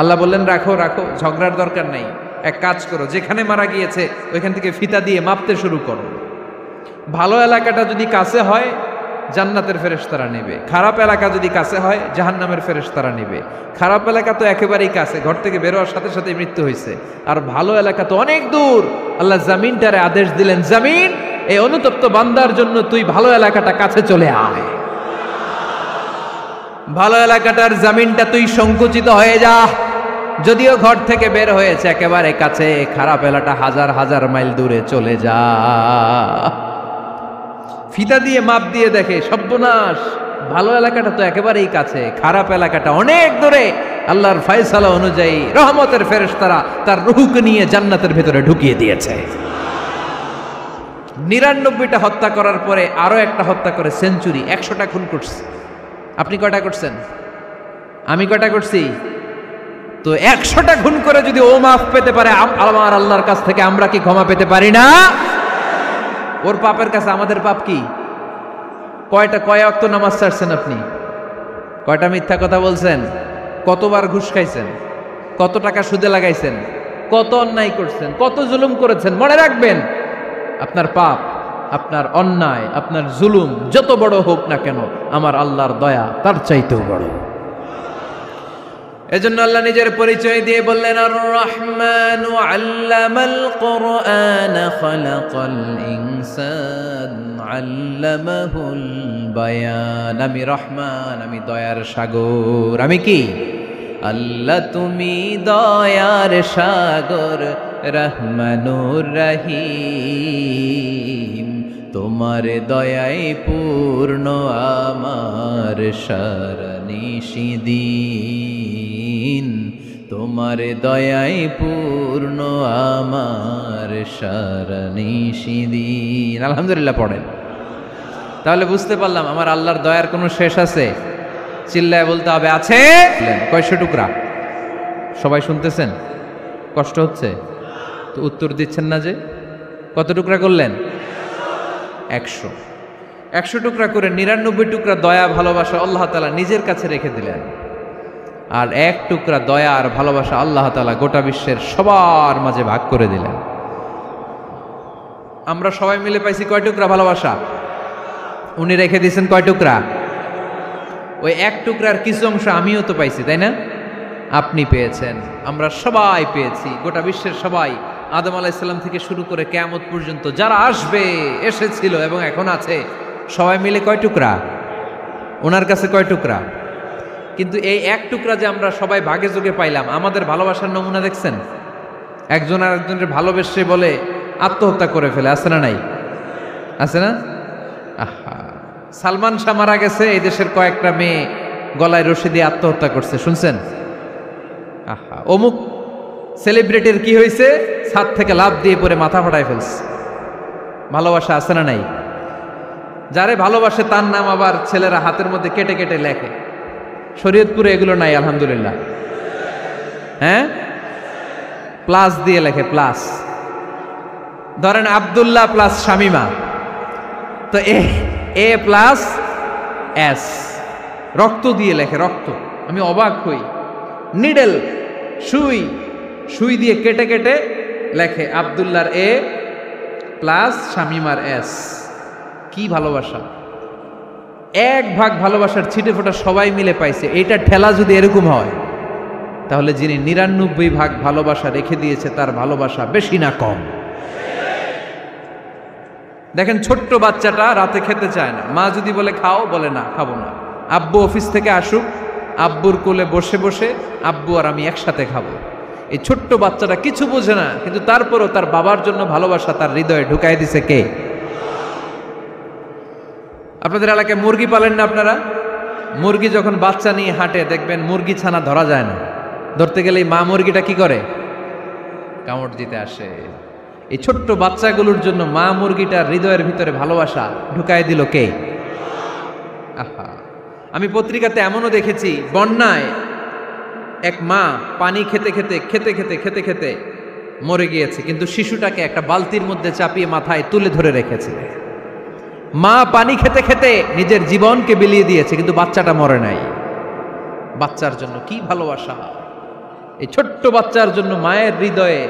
আল্লাহ বললেন রাখো রাখো, ঝগড়ার দরকার নাই। এক কাজ করো, যেখানে মারা গিয়েছে ওইখান থেকে ফিতা দিয়ে মাপতে শুরু করো। ভালো এলাকাটা যদি কাছে হয় জান্নাতের ফেরেশতারা নেবে, খারাপ এলাকা যদি কাছে হয় জাহান্নামের ফেরেশতারা নেবে। খারাপ এলাকা তো একেবারেই কাছে, ঘর থেকে বেরোয়ার সাথে সাথে মৃত্যু হয়েছে। আর ভালো এলাকা তো অনেক দূর। আল্লাহ জামিনটারে আদেশ দিলেন, জামিন, এই অনুতপ্ত বান্দার জন্য তুই ভালো এলাকাটা কাছে চলে আয়। ভালো এলাকাটার জামিনটা তুই সংকুচিত হয়ে যা, যদিও ঘর থেকে বের হয়েছে একেবারে কাছে, খারাপ এলাকাটা হাজার হাজার মাইল দূরে চলে যা। ফিতা দিয়ে মাপ দিয়ে দেখে, সর্বনাশ, ভালো এলাকাটা তো একেবারেই কাছে, খারাপ এলাকাটা অনেক দূরে। আল্লাহর ফয়সালা অনুযায়ী রহমতের ফেরেশতারা তার রূহকে নিয়ে জান্নাতের ভেতরে ঢুকিয়ে দিয়েছে। ৯৯টা হত্যা করার পরে আরো একটা হত্যা করে সেঞ্চুরি, 100টা খুন করছে। আপনি কয়টা করছেন? আমি কয়টা করছি? তো 100টা খুন করে যদি ও মাফ পেতে পারে আমার আল্লাহর কাছ থেকে, আমরা কি ক্ষমা পেতে পারি না? ওর পাপের কাছে আমাদের পাপ কি? কয় ওয়াক্ত নামাজ ছাড়ছেন আপনি? কয়টা মিথ্যা কথা বলছেন? কতবার ঘুষ খাইছেন? কত টাকা সুদে লাগাইছেন? কত অন্যায় করছেন? কত জুলুম করেছেন? মনে রাখবেন, আপনার পাপ, আপনার অন্যায়, আপনার জুলুম যত বড় হোক না কেন, আমার আল্লাহর দয়া তার চাইতেও বড়। এজন্য আল্লাহ নিজের পরিচয় দিয়ে বললেন, আর রহমানু আল্লামাল কুরআন খালাকাল ইনসান আল্লামাহুল বায়ান। আমি রহমান, আমি দয়ার সাগর। আমি কি? আল্লাহ তুমি দয়ার সাগর রহমানুর রহিম, তোমার দয়ায় পূর্ণ আমার সারানিশিদিন, তোমার দয়ায় পূর্ণ আমার সারানিশিদিন। আলহামদুলিল্লাহ পড়েন। তাহলে বুঝতে পারলাম আমার আল্লাহর দয়ার কোনো শেষ আছে? চিল্লায় বলতে হবে আছে। কয়শো টুকরা? সবাই শুনতেছেন? কষ্ট হচ্ছে তো উত্তর দিচ্ছেন না যে? কত টুকরা করলেন? 100। 100 টুকরা করে 99 টুকরা দয়া ভালোবাসা আল্লাহ তাআলা নিজের কাছে রেখে দিলেন, আর 1 টুকরা দয়া আর ভালোবাসা আল্লাহ তাআলা গোটা বিশ্বের সবার মাঝে ভাগ করে দিলেন। আমরা সবাই মিলে পাইছি কয় টুকরা ভালোবাসা? উনি রেখে দিয়েছেন কয় টুকরা? ওই 1 টুকরার কিছু অংশ আমিও তো পাইছি, তাই না? আপনি পেয়েছেন, আমরা সবাই পেয়েছি, গোটা বিশ্বের সবাই, আদম আলাইহিস সালাম থেকে শুরু করে কিয়ামত পর্যন্ত যারা আসবে, এসেছিল এবং এখন আছে, সবাই মিলে কয় টুকরা? ওনার কাছে কয় টুকরা? কিন্তু এই 1 টুকরা যে আমরা সবাই ভাগে যোগে পাইলাম, আমাদের ভালোবাসার নমুনা দেখছেন? একজন আর একজনের ভালোবেসে বলে আত্মহত্যা করে ফেলে, আছে না নাই? আছে না? আহা, সালমান শাহ মারা গেছে, এই দেশের কয়েকটা মেয়ে গলায় রশি দিয়ে আত্মহত্যা করছে, শুনছেন? আহা, অমুক সেলিব্রিটির কি হয়েছে, ছাদ থেকে লাফ দিয়ে পরে মাথা ফাটায় ফেলছে। ভালোবাসা আছে না নাই? যারে ভালোবাসে তার নাম আবার ছেলেরা হাতের মধ্যে কেটে কেটে লেখে। শরীয়তপুরে এগুলো নাই আলহামদুলিল্লাহ। হ্যাঁ, প্লাস দিয়ে লেখে, প্লাস। ধরেন আব্দুল্লাহ প্লাস শামিমা, তো এ প্লাস এস, রক্ত দিয়ে লেখে, রক্ত। আমি অবাক হই, নিডেল, সুই, সুই দিয়ে কেটে কেটে লেখে আব্দুল্লাহর এ প্লাস শামিমার এস। কি ভালোবাসা! 1 ভাগ ভালোবাসার ছিটে ফোটা সবাই মিলে পাইছে। এইটা ঠেলা যদি এরকম হয়, তাহলে যিনি 99 ভাগ ভালোবাসা রেখে দিয়েছে তার ভালোবাসা বেশি না কম? দেখেন, ছোট্ট বাচ্চাটা রাতে খেতে চায় না, মা যদি বলে খাও, বলে না, খাবো না। আব্বু অফিস থেকে আসুক, আব্বুর কোলে বসে বসে আব্বু আর আমি একসাথে খাবো। এই ছোট্ট বাচ্চাটা কিছু বোঝে না, কিন্তু তারপরও তার বাবার জন্য ভালোবাসা তার হৃদয়ে ঢুকাই দিছে কে? আপনাদের এলাকায় মুরগি পালেন না আপনারা? মুরগি যখন বাচ্চা নিয়ে হাঁটে, দেখবেন মুরগি ছানা ধরা যায় না, ধরতে গেলেই মা মুরগিটা কি করে? কামড় দিতে আসে। এই ছোট্ট বাচ্চাগুলোর জন্য মা মুরগিটার হৃদয়ের ভিতরে ভালোবাসা ঢুকাই দিল কে? আহা, আমি পত্রিকাতে এমনও দেখেছি, বন্যায় এক মা পানি খেতে খেতে খেতে খেতে খেতে খেতে মরে গিয়েছে, কিন্তু শিশুটাকে একটা বালতির মধ্যে চাপিয়ে মাথায় তুলে ধরে রেখেছে। মা পানি খেতে খেতে নিজের জীবনকে বিলিয়ে দিয়েছে, কিন্তু বাচ্চাটা মরে নাই। বাচ্চার জন্য কি ভালোবাসা! এই ছোট্ট বাচ্চার জন্য মায়ের হৃদয়ে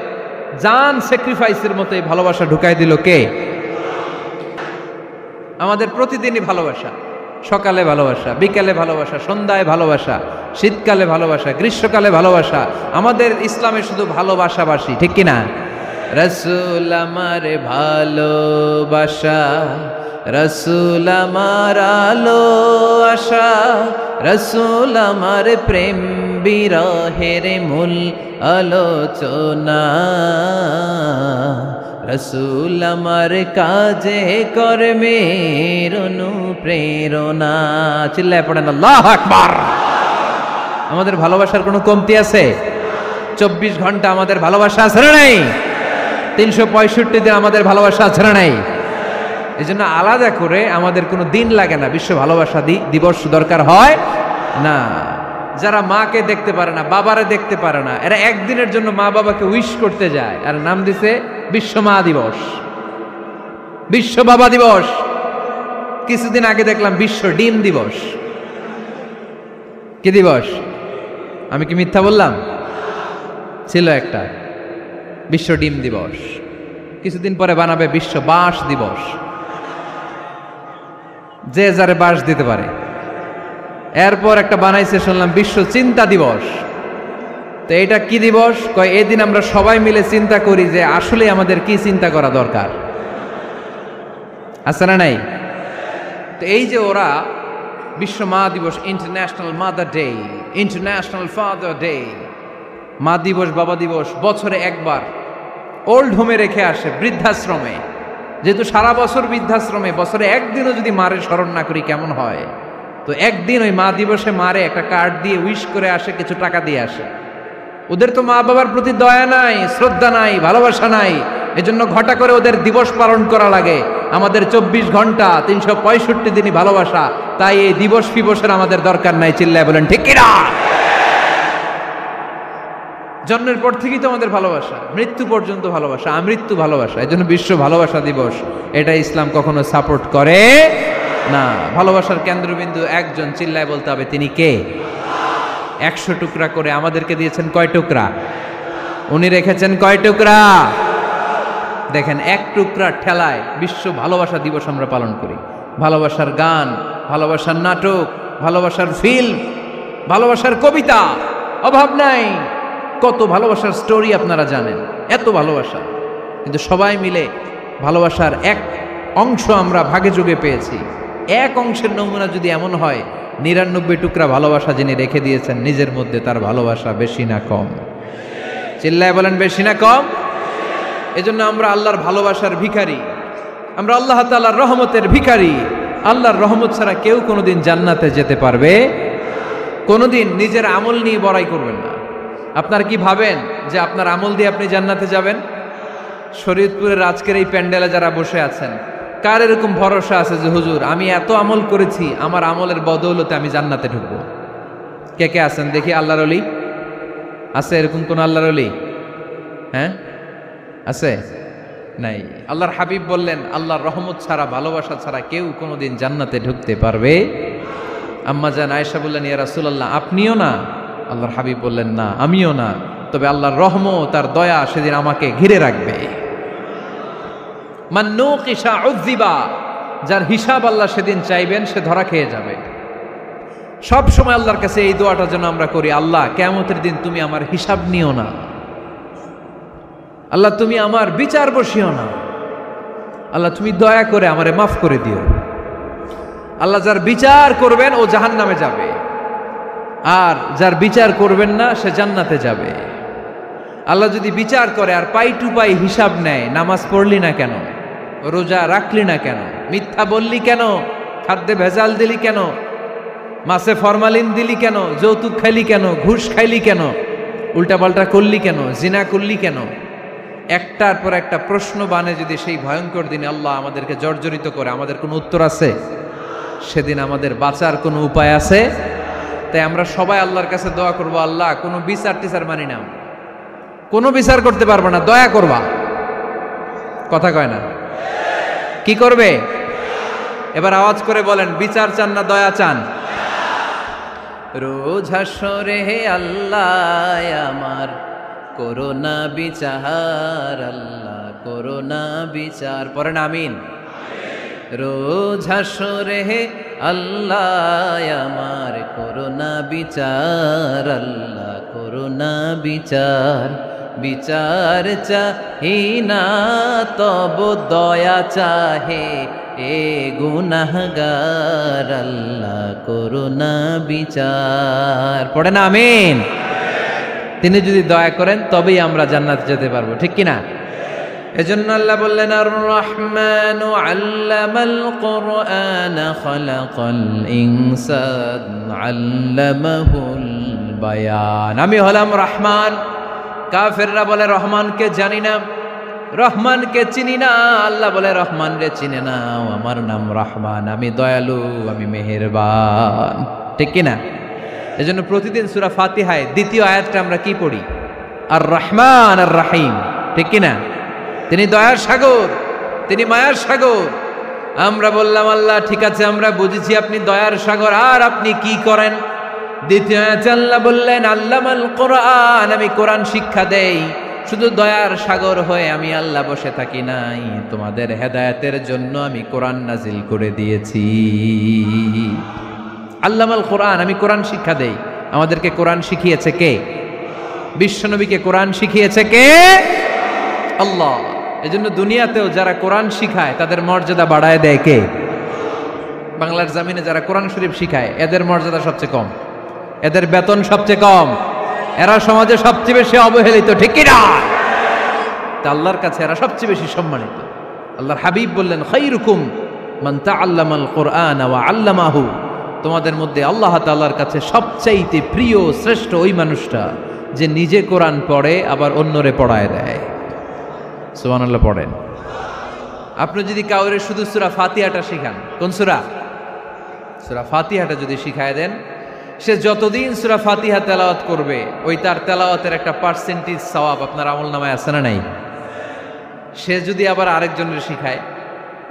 জান স্যাক্রিফাইসের মতো এই ভালোবাসা ঢুকাই দিল কে? আমাদের প্রতিদিনই ভালোবাসা, সকালে ভালোবাসা, বিকালে ভালোবাসা, সন্ধ্যায় ভালোবাসা, শীতকালে ভালোবাসা, গ্রীষ্মকালে ভালোবাসা। আমাদের ইসলামে শুধু ভালোবাসাবাসী, ঠিক কিনা? রাসূল আমার ভালোবাসা, রাসূল আমার আলো আশা, রাসূল আমার প্রেম বিরহের মূল আলোচনা, রাসূল আমার কাজে কর্মের অনুপ্রেরণা। চিল্লায় পড়েন আল্লাহু আকবার। আমাদের ভালোবাসার কোনো কমতি আছে? 24 ঘন্টা আমাদের ভালোবাসা আছে না নাই? 365 দিন আমাদের ভালোবাসা আছে না নাই? এই জন্য আলাদা করে আমাদের কোনো দিন লাগে না, বিশ্ব ভালোবাসা দিবস দরকার হয় না। যারা মাকে দেখতে পারে না, বাবারে দেখতে পারে না, এরা একদিনের জন্য মা বাবাকে উইশ করতে যায়, আর নাম দিছে বিশ্ব মা দিবস, বিশ্ব বাবা দিবস। কিছুদিন আগে দেখলাম বিশ্ব ডিম দিবস। কি দিবস? আমি কি মিথ্যা বললাম? ছিল একটা বিশ্ব ডিম দিবস। কিছুদিন পরে বানাবে বিশ্ব বাঁশ দিবস, যে যারে বাঁশ দিতে পারে। এরপর একটা বানাইছে শুনলাম বিশ্ব চিন্তা দিবস। তো এটা কি দিবস? কয় এই দিন আমরা সবাই মিলে চিন্তা করি যে আসলে আমাদের কি চিন্তা করা দরকার, আছে না নাই? তো এই যে ওরা বিশ্ব মা দিবস, international mother day, international father day, মা দিবস বাবা দিবস বছরে একবার ওল্ড হোমে রেখে আসে, বৃদ্ধাশ্রমে। যেহেতু সারা বছর বৃদ্ধাশ্রমে, বছরে একদিনও যদি মারে স্মরণ না করি কেমন হয়? তো একদিন ওই মা দিবসে মারে একটা কার্ড দিয়ে উইশ করে আসে, কিছু টাকা দিয়ে আসে। ওদের তো মা বাবার প্রতি দয়া নাই, শ্রদ্ধা নাই, ভালোবাসা নাই, এজন্য ঘটা করে ওদের দিবস পালন করা লাগে। আমাদের 24 ঘন্টা 365 দিনই ভালোবাসা, তাই এই দিবস ফিবসের আমাদের দরকার নাই। চিল্লায় বলেন ঠিক কিনা? জন্মের পর থেকেই তো আমাদের ভালোবাসা, মৃত্যু পর্যন্ত ভালোবাসা, আমৃত্যু ভালোবাসা। এই জন্য বিশ্ব ভালোবাসা দিবস, এটা ইসলাম কখনো সাপোর্ট করে না। ভালোবাসার কেন্দ্রবিন্দু একজন, চিল্লায় বলতে হবে তিনি কে? 100 টুকরা করে আমাদেরকে দিয়েছেন কয় টুকরা? উনি রেখেছেন কয় টুকরা? দেখেন, এক টুকরার ঠেলায় বিশ্ব ভালোবাসা দিবস আমরা পালন করি। ভালোবাসার গান, ভালোবাসার নাটক, ভালোবাসার ফিল্ম, ভালোবাসার কবিতা, অভাব নাই। কত ভালোবাসার স্টোরি আপনারা জানেন, এত ভালোবাসা। কিন্তু সবাই মিলে ভালোবাসার এক অংশ আমরা ভাগে যোগে পেয়েছি। এক অংশের নমুনা যদি এমন হয়, 99 টুকরা ভালোবাসা যিনি রেখে দিয়েছেন নিজের মধ্যে, তার ভালোবাসা বেশি না কম? চিল্লায় বলেন বেশি না কম? এজন্য আমরা আল্লাহর ভালোবাসার ভিখারি, আমরা আল্লাহ তাআলার রহমতের ভিখারি। আল্লাহর রহমত ছাড়া কেউ কোনোদিন জান্নাতে যেতে পারবে কোনোদিন। নিজের আমল নিয়ে বড়াই করবেন না। আপনার কি ভাবেন যে আপনার আমল দিয়ে আপনি জান্নাতে যাবেন? শরীয়তপুরের আজকের এই প্যান্ডেলে যারা বসে আছেন, কার এরকম ভরসা আছে যে হুজুর আমি এত আমল করেছি, আমার আমলের বদৌলতে আমি জান্নাতে ঢুকবো? কে কে আছেন দেখি? আল্লাহর ওলি আছে? এরকম কোন আল্লাহর ওলি? হ্যাঁ আছে? নাই। আল্লাহর হাবিব বললেন, আল্লাহর রহমত ছাড়া, ভালোবাসা ছাড়া কেউ কোনোদিন জান্নাতে ঢুকতে পারবে? আম্মা জান আয়েশা বললেন, ইয়া রাসূলুল্লাহ আপনিও না? আল্লাহর হাবিব বললেন, না আমিও না, তবে আল্লাহর রহমত তার দয়া সেদিন আমাকে ঘিরে রাখবে। মান নুকিশা উযিবা, যার হিসাব আল্লাহ সেদিন চাইবেন সে ধরা খেয়ে যাবে। সব সময় আল্লাহর কাছে এই দোয়াটা যেন আমরা করি, আল্লাহ কিয়ামতের দিন তুমি আমার হিসাব নিও না, আল্লাহ তুমি আমার বিচার বসিও না, আল্লাহ তুমি দয়া করে আমারে মাফ করে দিও। আল্লাহ যার বিচার করবেন ও জাহান্নামে যাবে, আর যার বিচার করবেন না সে জান্নাতে যাবে। আল্লাহ যদি বিচার করে আর পাই টু পাই হিসাব নেয়, নামাজ পড়লি না কেন, রোজা রাখলি না কেন, মিথ্যা বললি কেন, খাদ্যে ভেজাল দিলি কেন, মাছে ফরমালিন দিলি কেন, যৌতুক খাইলি কেন, ঘুষ খাইলি কেন, উল্টাপাল্টা করলি কেন, জিনা করলি কেন, একটার পর একটা প্রশ্ন বানে যদি সেই ভয়ঙ্কর দিনে আল্লাহ আমাদেরকে জর্জরিত করে, আমাদের কোনো উত্তর আছে? সেদিন আমাদের বাঁচার কোনো উপায় আছে? তাই আমরা সবাই আল্লাহর কাছে দোয়া করবো, আল্লাহ কোনো বিচার টিচার মানি না, কোনো বিচার করতে পারবো না, দয়া করবা। কথা কয় না? কি করবে? এবার আওয়াজ করে বলেন, বিচার চান না দয়া চান? রোজ হাসরে হে আল্লাহ আমার করোনা বিচার, আল্লাহ করোনা বিচার। পড়েন আমিন। রোজ হাসরে হে আল্লাহ আমার করোনা বিচার, আল্লাহ করোনা বিচার। বিচার চাহি না তব দয়া চাহে এ গুনাহগার, আল্লাহ করোনা বিচার। পড়েন আমিন। তিনি যদি দয়া করেন তবেই আমরা জান্নাতে যেতে পারবো, ঠিক কিনা? এজন্য আল্লাহ বললেন, আর রহমানু আল্লামাল কুরআন খালাকাল ইনসান আল্লামাহুল বায়ান। আমি হলাম রহমান। কাফেররা বলে রহমানকে জানি না, রহমানকে চিনি না। আল্লাহ বলে রহমান রে চিনে নাও, আমার নাম রহমান, আমি দয়ালু, আমি মেহেরবান, ঠিক কিনা? এজন্য প্রতিদিন সূরা ফাতিহায় দ্বিতীয় আয়াতটা আমরা কি পড়ি? আর রহমান আর রাহিম, ঠিক কিনা? তিনি দয়ার সাগর, তিনি মায়ার সাগর। আমরা বললাম, আল্লাহ ঠিক আছে আমরা বুঝেছি আপনি দয়ার সাগর, আর আপনি কি করেন? দ্বিতীয় আয়াতে আল্লাহ বললেন, আল্লামাল কোরআন, আমি কোরআন শিক্ষা দেই। শুধু দয়ার সাগর হয়ে আমি আল্লাহ বসে থাকি নাই, তোমাদের হেদায়েতের জন্য আমি কোরআন নাজিল করে দিয়েছি। আল্লামাল কোরআন, আমি কোরআন শিক্ষা দেই। আমাদেরকে কোরআন শিখিয়েছে কে? বিশ্বনবীকে কোরআন শিখিয়েছে কে? আল্লাহ। এজন্য দুনিয়াতেও যারা কোরআন শিখায় তাদের মর্যাদা বাড়ায় দেয় কে? বাংলার জমিনে যারা কোরআন শরীফ শিখায় এদের মর্যাদা সবচেয়ে কম। এদের বেতন সবচেয়ে কম, এরা সমাজে সবচেয়ে বেশি অবহেলিত, ঠিক কি না? তা আল্লাহর কাছে এরা সবচেয়ে বেশি সম্মানিত। আল্লাহর হাবিব বললেন, খায়রুকুম মান তাআল্লামাল কুরআন ওয়া আল্লামাহু, তোমাদের মধ্যে আল্লাহ তাআলার কাছে সবচাইতে প্রিয় শ্রেষ্ঠ ওই মানুষটা যে নিজে কোরআন পড়ে আবার অন্যরে পড়ায় দেয়। সুবহানাল্লাহ পড়েন। আপনি যদি কাউরে শুধু সূরা ফাতিহাটা শিখান, কোন সূরা? সূরা ফাতিহাটা যদি শিখায় দেন, সে যতদিন সূরা ফাতিহা তেলাওয়াত করবে ওই তার তেলাওয়াতের একটা পার্সেন্টেজ সওয়াব আপনার আমলনামায় আছে না নাই? সে যদি আবার আরেকজনের শিখায়,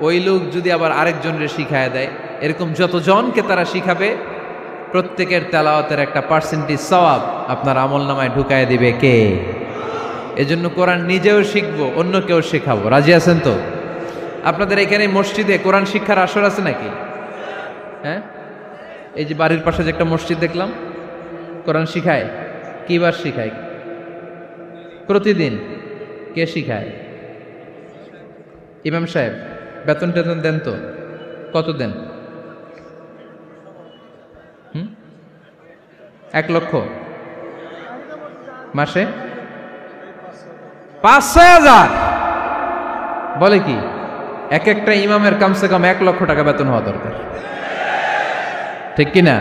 ওই লোক যদি আবার আরেকজনের শিখায় দেয়, এরকম যতজনকে তারা শিখাবে প্রত্যেকের তেলাওয়াতের একটা পার্সেন্টেজ সওয়াব আপনার আমলনামায় ঢুকায় দিবে কে? এজন্য কোরআন নিজেও শিখবো, অন্যকেও শেখাবো। রাজি আছেন তো? আপনাদের এখানে মসজিদে কোরআন শিক্ষার আসর আছে নাকি? হ্যাঁ, এই যে বাড়ির পাশে যে একটা মসজিদ দেখলাম, কোরআন শিখায়। কিবার শিখায়? প্রতিদিন। কে শিখায়? ইমাম সাহেব। বেতন টেতন দেন তো? কত দেন? 1 লক্ষ মাসে? 5-6 হাজার? বলে কি? এক একটা ইমামের কমসে কম 1 লক্ষ টাকা বেতন হওয়া দরকার, ঠিক কিনা?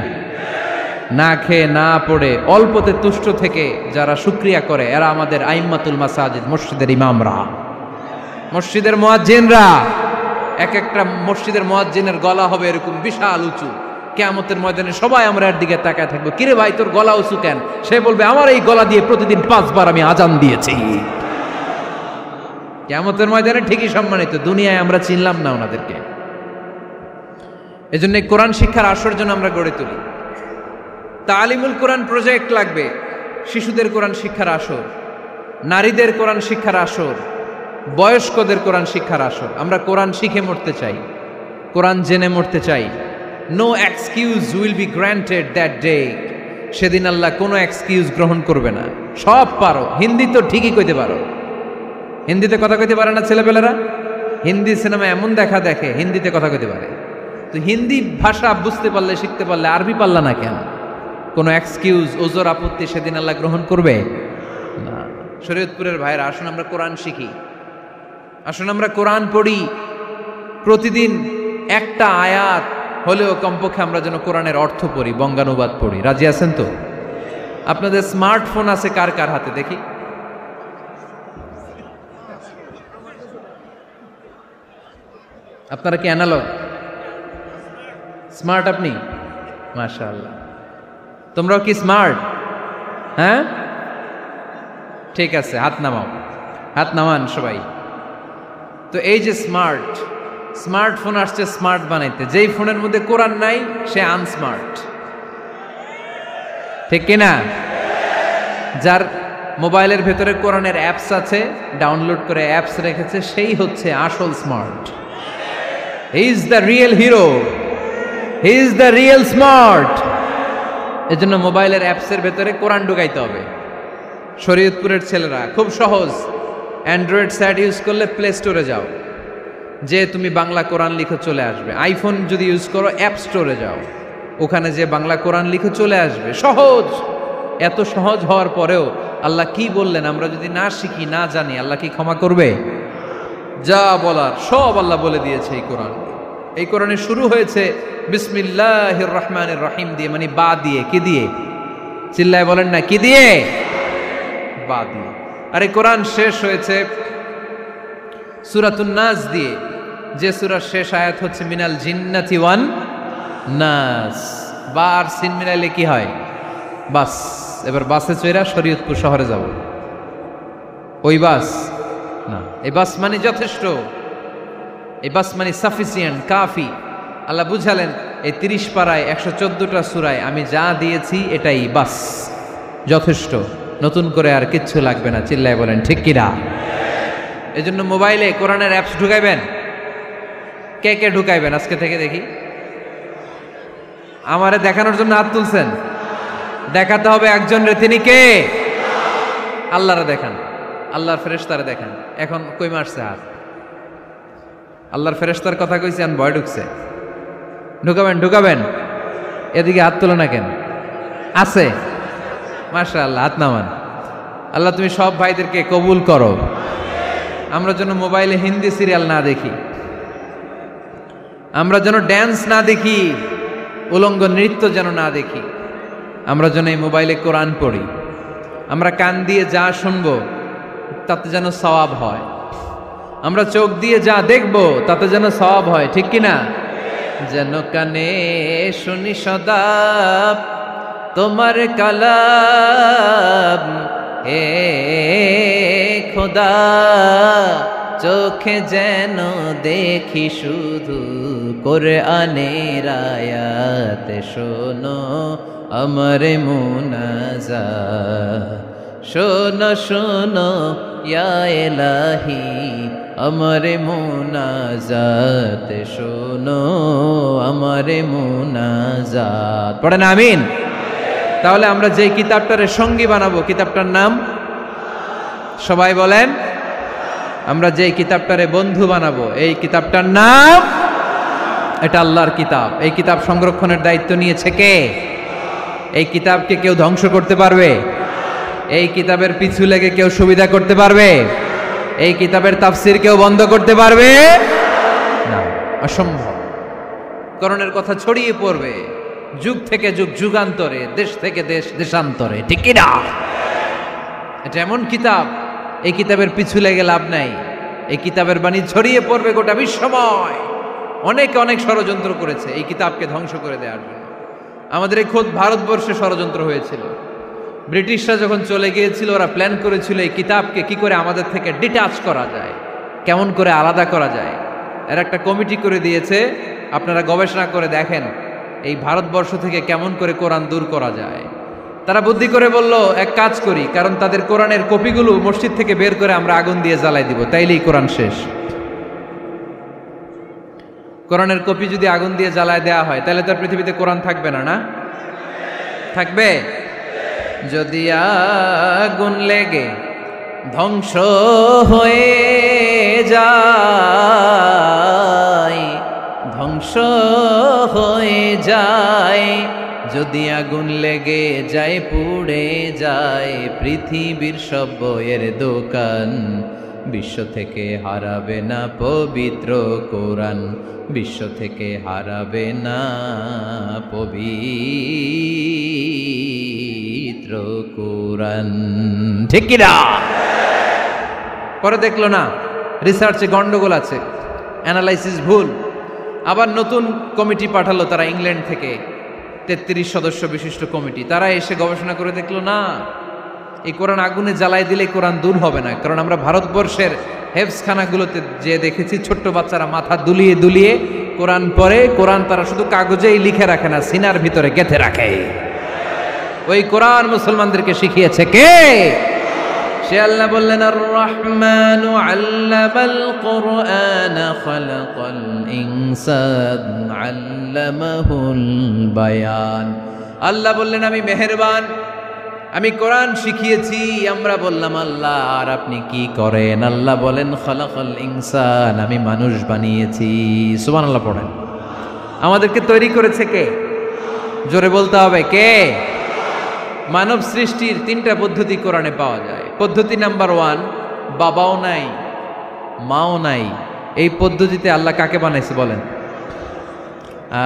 না খেয়ে না পড়ে অল্পতে তুষ্ট থেকে যারা শুকরিয়া করে এরা আমাদের আইম্মাতুল মাসাজিদ, মসজিদের ইমামরা, মসজিদের মুয়াজ্জিনরা। এক একটা মসজিদের মুয়াজ্জিনের গলা হবে এরকম বিশাল উঁচু। কিয়ামতের ময়দানে সবাই আমরা এর দিকে তাকায় থাকবো, কিরে ভাই তোর গলা উঁচু কেন? সে বলবে, আমার এই গলা দিয়ে প্রতিদিন 5 বার আমি আজান দিয়েছি। কিয়ামতের ময়দানে ঠিকই সম্মানিত, দুনিয়ায় আমরা চিনলাম না ওনাদেরকে। এজন্য কোরআন শিক্ষার আসর জন্য আমরা গড়ে তুলি। তালিমুল কোরআন প্রজেক্ট লাগবে, শিশুদের কোরআন শিক্ষার আসর, নারীদের কোরআন শিক্ষার আসর, বয়স্কদের কোরআন শিক্ষার আসর। আমরা কোরআন শিখে মরতে চাই, কোরআন জেনে মরতে চাই। No excuse will be granted that day. সেদিন আল্লাহ কোনো এক্সকিউজ গ্রহণ করবে না। সব পারো, হিন্দি তো ঠিকই কইতে পারো। হিন্দিতে কথা কইতে পারে না ছেলেপেলেরা? হিন্দি সিনেমা এমন দেখা দেখে হিন্দিতে কথা কইতে পারে। তো হিন্দি ভাষা বুঝতে পারলে, শিখতে পারলে আরবি পারলা না কেন? কোনো এক্সকিউজ, ওজর, আপত্তি সেদিন আল্লাহ গ্রহণ করবে না। শরীয়তপুরের ভাইরা, আসুন আমরা কোরআন শিখি, আসুন আমরা কোরআন পড়ি। প্রতিদিন একটা আয়াত হলেও কমপক্ষে আমরা যেন কোরআনের অর্থ পড়ি, বঙ্গানুবাদ পড়ি। রাজি আছেন তো? আপনাদের স্মার্টফোন আছে কার কার হাতে দেখি? আপনারা কি অ্যানালগ? স্মার্ট আপনি? মাশাআল্লাহ। তোমরাও কি স্মার্ট? হ্যাঁ, ঠিক আছে, হাত নামাও, হাত নামান সবাই। তো এই যে স্মার্টফোন আসছে স্মার্ট বানাইতে, যেই ফোনের মধ্যে কোরআন নাই সে আনস্মার্ট, ঠিক কিনা? যার মোবাইলের ভেতরে কোরআনের অ্যাপস আছে, ডাউনলোড করে অ্যাপস রেখেছে, সেই হচ্ছে আসল smart. He is the real hero, he is the real smart. এজন্য মোবাইলের অ্যাপসের ভেতরে কোরআন ঢুকাইতে হবে। শরীয়তপুরের ছেলেরা খুব সহজ, অ্যান্ড্রয়েড সেট ইউজ করলে প্লে স্টোরে যাও, যে তুমি বাংলা কোরআন লিখে চলে আসবে। আইফোন যদি ইউজ করো অ্যাপ স্টোরে যাও, ওখানে যে বাংলা কোরআন লিখে চলে আসবে। সহজ। এত সহজ হওয়ার পরেও আল্লাহ কি বললেন আমরা যদি না শিখি, না জানি, আল্লাহ কি ক্ষমা করবে? যা বলার সব আল্লাহ বলে দিয়েছে এই কোরআন। এই কোরআনে শুরু হয়েছে বিসমিল্লাহির রহমানির রহিম দিয়ে, মানে বা দিয়ে। কি দিয়ে? চিল্লায় বলেন না, কি দিয়ে? বা দিয়ে। আর এই কোরআন শেষ হয়েছে সূরাতুন নাস দিয়ে, যে সূরার শেষ আয়াত হচ্ছে মিনাল জিন্নাতি ওয়ান নাস। বা আর সিন মিলাইলে কি হয়? বাস। এবার বাসে চড়া শরীয়তপুর শহরে যাব। ওই বাস না, এই বাস মানে যথেষ্ট, এই বাস মানে সাফিসিয়েন্ট, কাফি। আল্লাহ বুঝালেন এই 30 পারায় 114টা সূরায় আমি যা দিয়েছি এটাই বাস, যথেষ্ট, নতুন করে আর কিচ্ছু লাগবে না। চিল্লায় বলেন ঠিক কিনা? এই জন্য মোবাইলে কোরআনের অ্যাপস ঢুকাইবেন। কে কে ঢুকাইবেন আজকে থেকে দেখি? আমারে দেখানোর জন্য হাত তুলছেন? দেখাতে হবে একজন রে, তিনি কে? আল্লাহরে দেখান, আল্লাহর ফেরেশতারে দেখান। এখন কই মারছে হাত? আল্লাহর ফেরেশতার কথা কইছি, আর ভয় ঢুকছে। ঢুকাবেন ঢুকাবেন, এদিকে হাত তোলো না কেন? আছে? মাশাআল্লাহ, হাত নামান। আল্লাহ তুমি সব ভাইদেরকে কবুল করো। আমরা যেন মোবাইলে হিন্দি সিরিয়াল না দেখি, আমরা যেন ড্যান্স না দেখি, উলঙ্গ নৃত্য যেন না দেখি, আমরা যেন এই মোবাইলে কোরআন পড়ি, আমরা কান দিয়ে যা শুনবো তাতে যেন সওয়াব হয়, আমরা চোখ দিয়ে যা দেখবো তাতে যেন সওয়াব হয়, ঠিক কিনা? যেন কানে শুনি সদা তোমার কালাম, হে খোদা চোখে যেন দেখি শুধু কোরআনের আয়াত, শোনো আমার মুনাজাত, শোনো শোনো ইয়া ইলাহি আমার মুনাজাত, শোনো আমার মুনাজাত। পড়েন আমিন। তাহলে আমরা যে কিতাবটারে সঙ্গী বানাবো, কিতাবটার নাম সবাই বলেন। আমরা যে কিতাবটারে বন্ধু বানাবো, এই কিতাবটার নাম, এটা আল্লাহর কিতাব। এই কিতাব সংরক্ষণের দায়িত্ব নিয়েছে কে? এই কিতাবকে কেউ ধ্বংস করতে পারবে? এই কিতাবের পিছু লেগে কেউ সুবিধা করতে পারবে? এই কিতাবের তাফসির কেউ বন্ধ করতে পারবে না, অসম্ভব। করণের কথা ছড়িয়ে পড়বে যুগ থেকে যুগ, যুগান্তরে, দেশ থেকে দেশ, দেশান্তরে, ঠিক কি না? এটা এমন কিতাব, এই কিতাবের পিছু লেগে লাভ নাই। এই কিতাবের বাণী ছড়িয়ে পড়বে গোটা বিশ্বময়। অনেকে অনেক ষড়যন্ত্র করেছে এই কিতাবকে ধ্বংস করে দেওয়ার জন্য। আমাদের এই খোদ ভারতবর্ষে ষড়যন্ত্র হয়েছিল। ব্রিটিশরা যখন চলে গিয়েছিল, ওরা প্ল্যান করেছিল এই কিতাবকে কি করে আমাদের থেকে ডিটাচ করা যায়, কেমন করে আলাদা করা যায়। এর একটা কমিটি করে দিয়েছে, আপনারা গবেষণা করে দেখেন এই ভারতবর্ষ থেকে কেমন করে কোরআন দূর করা যায়। তারা বুদ্ধি করে বলল, এক কাজ করি, কারণ তাদের কোরআনের কপিগুলো মসজিদ থেকে বের করে আমরা আগুন দিয়ে জ্বালাই দিব, তাইলেই কোরআন শেষ। কোরআনের কপি যদি আগুন দিয়ে জ্বালায় দেওয়া হয়, তাহলে তো পৃথিবীতে কোরআন থাকবে না, না থাকবে? যদি আগুন লেগে ধ্বংস হয়ে যায়, ধ্বংস হয়ে যায়, যদি আগুন লেগে যায়, পুড়ে যায় পৃথিবীর সব বইয়ের দোকান, বিশ্ব থেকে হারাবে না পবিত্র কোরআন, বিশ্ব থেকে হারাবে না পবিত্র কোরআন, ঠিক কি না? পরে দেখলো না রিসার্চে গন্ডগোল আছে, অ্যানালাইসিস ভুল, আবার নতুন কমিটি পাঠালো তারা ইংল্যান্ড থেকে, 33 সদস্য বিশিষ্ট কমিটি। তারা এসে গবেষণা করে দেখলো না, এই কোরআন আগুনে জ্বালাই দিলে কোরআন দূর হবে না। কারণ আমরা ভারতবর্ষের হেফজখানাগুলোতে যে দেখেছি, ছোট্ট বাচ্চারা মাথা দুলিয়ে দুলিয়ে কোরআন পড়ে। কোরআন তারা শুধু কাগজেই লিখে রাখে না, সিনার ভিতরে গেঁথে রাখে। ওই কোরআন মুসলমানদেরকে শিখিয়েছে কে? সে আল্লাহ বললেন, আর রহমানু আল্লামাল কুরআন খালাকাল ইনসান আল্লামাহুল বায়ান। আল্লাহ বললেন, আমি মেহেরবান, আমি কোরআন শিখিয়েছি। আমরা বললাম, আল্লাহ আর আপনি কি করেন? আল্লাহ বলেন, খালাকাল ইনসান, আমি মানুষ বানিয়েছি। সুবহানাল্লাহ পড়েন। আমাদেরকে তৈরি করেছে কে? জোরে বলতে হবে, কে? মানব সৃষ্টির 3টা পদ্ধতি কোরআনে পাওয়া যায়। পদ্ধতি নাম্বার 1, বাবাও নাই মাও নাই। এই পদ্ধতিতে আল্লাহ কাকে বানাইছে বলেন?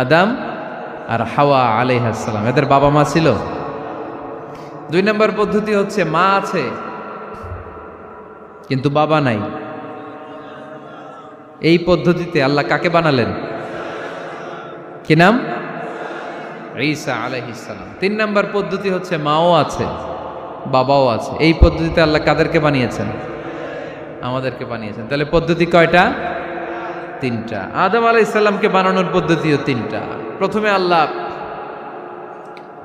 আদম আর হাওয়া আলাইহিস সালাম, এদের বাবা মা ছিল। 2 নম্বর পদ্ধতি হচ্ছে মা আছে কিন্তু বাবা নাই। এই পদ্ধতিতে আল্লাহ কাকে বানালেন? কি নাম? ঈসা আলাইহিস সালাম। 3 নম্বর পদ্ধতি হচ্ছে মাও আছে বাবাও আছে। এই পদ্ধতিতে আল্লাহ কাদেরকে বানিয়েছেন? আমাদেরকে বানিয়েছেন। তাহলে পদ্ধতি কয়টা? 3টা। আদম আলাইহিস সালামকে বানানোর পদ্ধতিও 3টা। প্রথমে আল্লাহ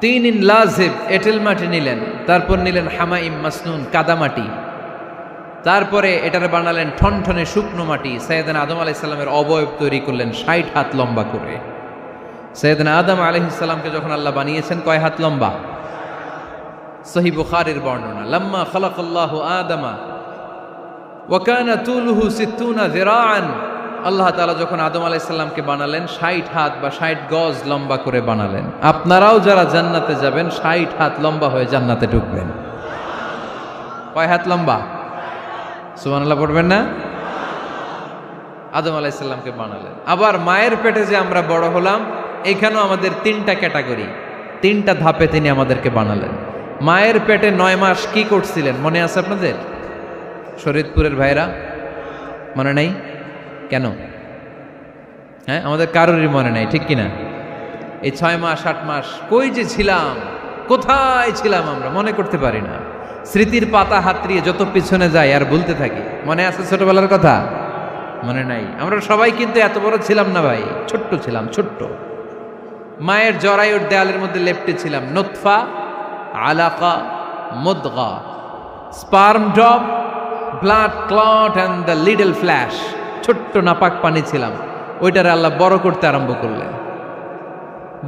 3 লাজিব এঁটেল মাটি নিলেন, তারপর নিলেন হামাইম মাসনুন কাদামাটি, তারপরে এটারে বানালেন ঠনঠনে শুকনো মাটি। সাইয়েদনা আদম আলাইহিস সালামের অবয়ব তৈরি করলেন 60 হাত লম্বা করে। সাইয়েদনা আদম আলাইহিস সালামকে যখন আল্লাহ বানিয়েছেন, কয় হাত লম্বা? সহিহ বুখারীর বর্ণনা, লাম্মা খালাকাল্লাহু আদামা ওয়া কানা তুলুহু 60 যিরাআন আল্লাহ তাআলা যখন আদম আলাইহিস সালামকে বানালেন 60 হাত বা 60 গজ লম্বা করে বানালেন। আপনারাও যারা জান্নাতে যাবেন 60 হাত লম্বা হয়ে জান্নাতে ঢুকবেন। কয় হাত লম্বা? সুবহানাল্লাহ পড়বেন না? আদম আলাইহিস সালামকে বানালেন। আবার মায়ের পেটে যে আমরা বড় হলাম, এখানেও আমাদের 3টা ক্যাটাগরি, 3টা ধাপে তিনি আমাদেরকে বানালেন। মায়ের পেটে 9 মাস কি করছিলেন মনে আছে আপনাদের? শরীয়তপুরের ভাইরা মনে নাই কেন? হ্যাঁ, আমাদের কারোরই মনে নাই, ঠিক কিনা? এই 6 মাস 8 মাস কই যে ছিলাম, কোথায় ছিলাম আমরা মনে করতে পারি না। স্মৃতির পাতা হাতড়িয়ে যত পিছনে যাই আর ভুলতে থাকি। মনে আছে ছোটবেলার কথা? মনে নাই। আমরা সবাই কিন্তু এত বড় ছিলাম না ভাই, ছোট্ট ছিলাম, ছোট্ট। মায়ের জরায়ুর দেয়ালের মধ্যে লেপ্টে ছিলাম। নুতফা, আলাকা, মুদগা, sperm drop, blood clot and the little flesh. ছোট্ট নাপাক পানি ছিলাম। ওইটারে আল্লাহ বড় করতে আরম্ভ করলেন।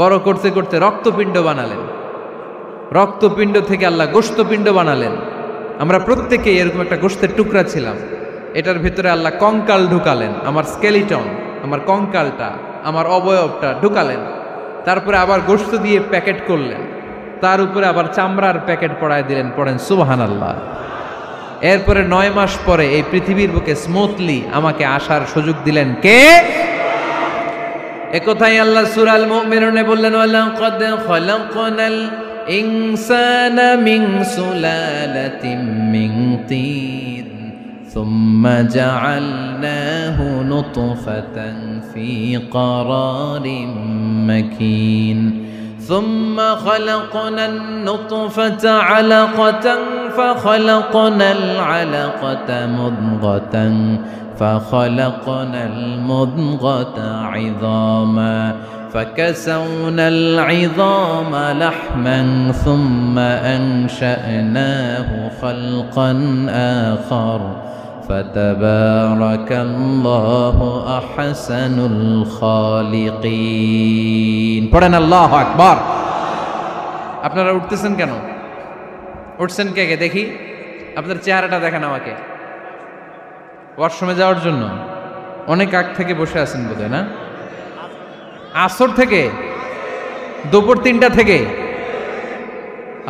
বড় করতে করতে রক্তপিণ্ড বানালেন। রক্তপিণ্ড থেকে আল্লাহ গোশতপিণ্ড বানালেন। আমরা প্রত্যেকেই এরকম একটা গোশতের টুকরা ছিলাম। এটার ভিতরে আল্লাহ কঙ্কাল ঢুকালেন, আমার স্কেলিটন, আমার কঙ্কালটা, আমার অবয়বটা ঢুকালেন। তারপরে আবার গোশত দিয়ে প্যাকেট করলেন, তার উপরে আবার চামড়ার প্যাকেট পড়ায় দিলেন। পড়েন সুবহানাল্লাহ। এরপরে 9 মাস পরে এই পৃথিবীর বুকে স্মুথলি আমাকে আসার সুযোগ দিলেন কে? একথাই আল্লাহ সূরা আল মুমিনুনে বললেন, ওয়ালাকাদ খালাকনাল ইনসানা মিন সুলালাতিন মিন তিন সুম্মা জাআলনাহু নুতফাতান ফি ক্বারারিন মাকিন ثم خلقنا النطفة علقة فخلقنا العلقة مضغة فخلقنا المضغة عظاما فكسونا العظام لحما ثم أنشأناه خلقا آخر فتبارك الله أحسن الخالقين পড়েন আল্লাহু আকবার। আপনারা উঠতেছেন কেন? উঠছেন কে কে দেখি? আপনার চেহারাটা দেখেন আমাকে। ওয়াশরুমে যাওয়ার জন্য অনেক আগ থেকে বসে আছেন বোধহয়, না? আসর থেকে, দুপুর 3টা থেকে।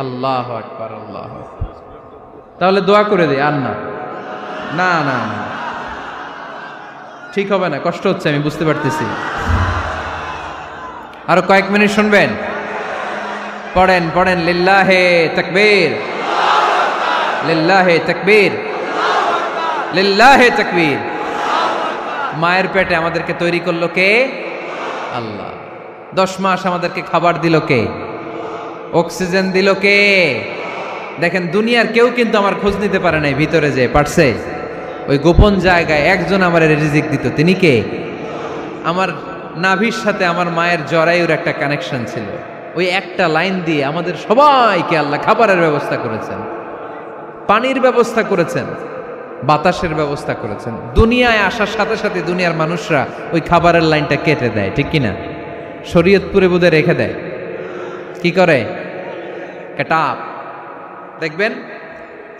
আল্লাহু আকবার, আল্লাহু আকবার। তাহলে দোয়া করে দেই। আর না না না না, ঠিক হবে না, কষ্ট হচ্ছে, আমি বুঝতে পারতেছি। আরো কয়েক মিনিট শুনবেন? পড়েন পড়েন, লিল্লাহে তাকবীর, লিল্লাহে তাকবীর, লিল্লাহে তাকবীর। মায়ের পেটে আমাদেরকে তৈরি করলো কে? আল্লাহ। 10 মাস আমাদেরকে খাবার দিল কে? অক্সিজেন দিল কে? দেখেন, দুনিয়ার কেউ কিন্তু আমার খোঁজ নিতে পারে নাই, ভিতরে যে পারছে। ওই গোপন জায়গায় একজন আমার রিজিক দিত। তিনি কে? আমার নাভির সাথে আমার মায়ের জরায়ুর একটা কানেকশন ছিল। ওই একটা লাইন দিয়ে আমাদের সবাইকে আল্লাহ খাবারের ব্যবস্থা করেছেন, পানির ব্যবস্থা করেছেন, বাতাসের ব্যবস্থা করেছেন। দুনিয়ায় আসার সাথে সাথে দুনিয়ার মানুষরা ওই খাবারের লাইনটা কেটে দেয়, ঠিক কিনা? শরীয়তপুরে বোধহয় রেখে দেয়। কি করে? কাটাপ। দেখবেন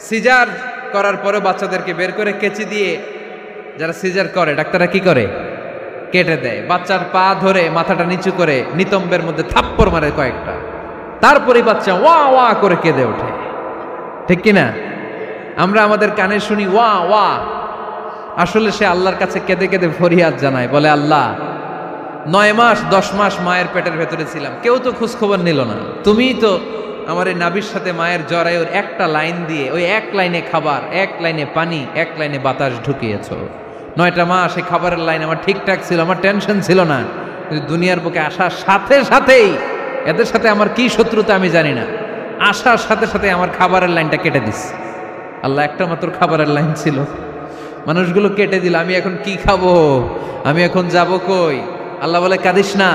সিজার করার পরে বাচ্চাদেরকে বের করে কেচি দিয়ে যারা সিজার করে ডাক্তাররা কি করে? কেটে দেয়। বাচ্চার পা ধরে মাথাটা নিচু করে নিতম্বের মধ্যে থাপ্পড় মারে কয়েকটা, তারপরে বাচ্চা ওয়া ওয়া করে কেঁদে ওঠে, ঠিক কিনা? আমরা আমাদের কানে শুনি ওয়া ওয়া, আসলে সে আল্লাহর কাছে কেঁদে কেঁদে ফরিয়াদ জানায়, বলে আল্লাহ 9 মাস 10 মাস মায়ের পেটের ভেতরে ছিলাম, কেউ তো খোঁজ খবর নিল না। তুমিই তো আমার এই নাভির সাথে মায়ের জরায়ুর একটা লাইন দিয়ে, ওই এক লাইনে খাবার, এক লাইনে পানি, এক লাইনে বাতাস ঢুকিয়েছো। 9টা মাস এই খাবারের লাইন আমার ঠিকঠাক ছিল, আমার টেনশন ছিল না। কিন্তু দুনিয়ার বুকে আসার সাথে সাথেই, এদের সাথে আমার কি শত্রুতা আমি জানি না, আসার সাথে সাথে আমার খাবারের লাইনটা কেটে দিস। আল্লাহ একটা মাত্র খাবারের লাইন ছিল, মানুষগুলো কেটে দিল। আমি এখন কি খাবো? আমি এখন যাব কই? আল্লাহ বলে কাঁদিস না,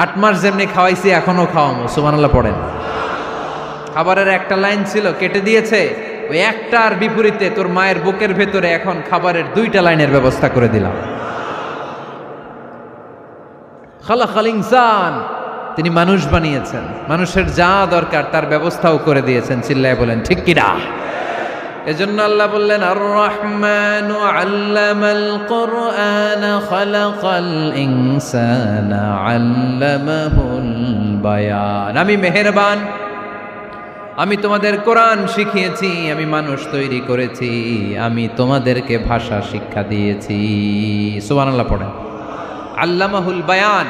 8 মাস যেমনি খাওয়াইছি এখনো খাওয়াবো। সুবহানাল্লাহ পড়েন। খাবারের একটা লাইন ছিল, কেটে দিয়েছে। ওই একটার বিপরীতে তোর মায়ের বুকের ভেতরে এখন খাবারের 2টা লাইনের ব্যবস্থা করে দিলাম। খালাকাল ইনসান, তিনি মানুষ বানিয়েছেন, মানুষের যা দরকার তার ব্যবস্থাও করে দিয়েছেন। চিল্লায় বলেন ঠিক কিনা? এজন্য আল্লাহ বললেন আর রহমানু আল্লামাল কুরআন খালাকাল ইনসানা আল্লামাহুল বায়ান। আমি মেহেরবান, আমি তোমাদের কোরআন শিখিয়েছি, আমি মানুষ তৈরি করেছি, আমি তোমাদেরকে ভাষা শিক্ষা দিয়েছি। সুবহানাল্লাহ পড়েন। আল্লামাহুল বায়ান,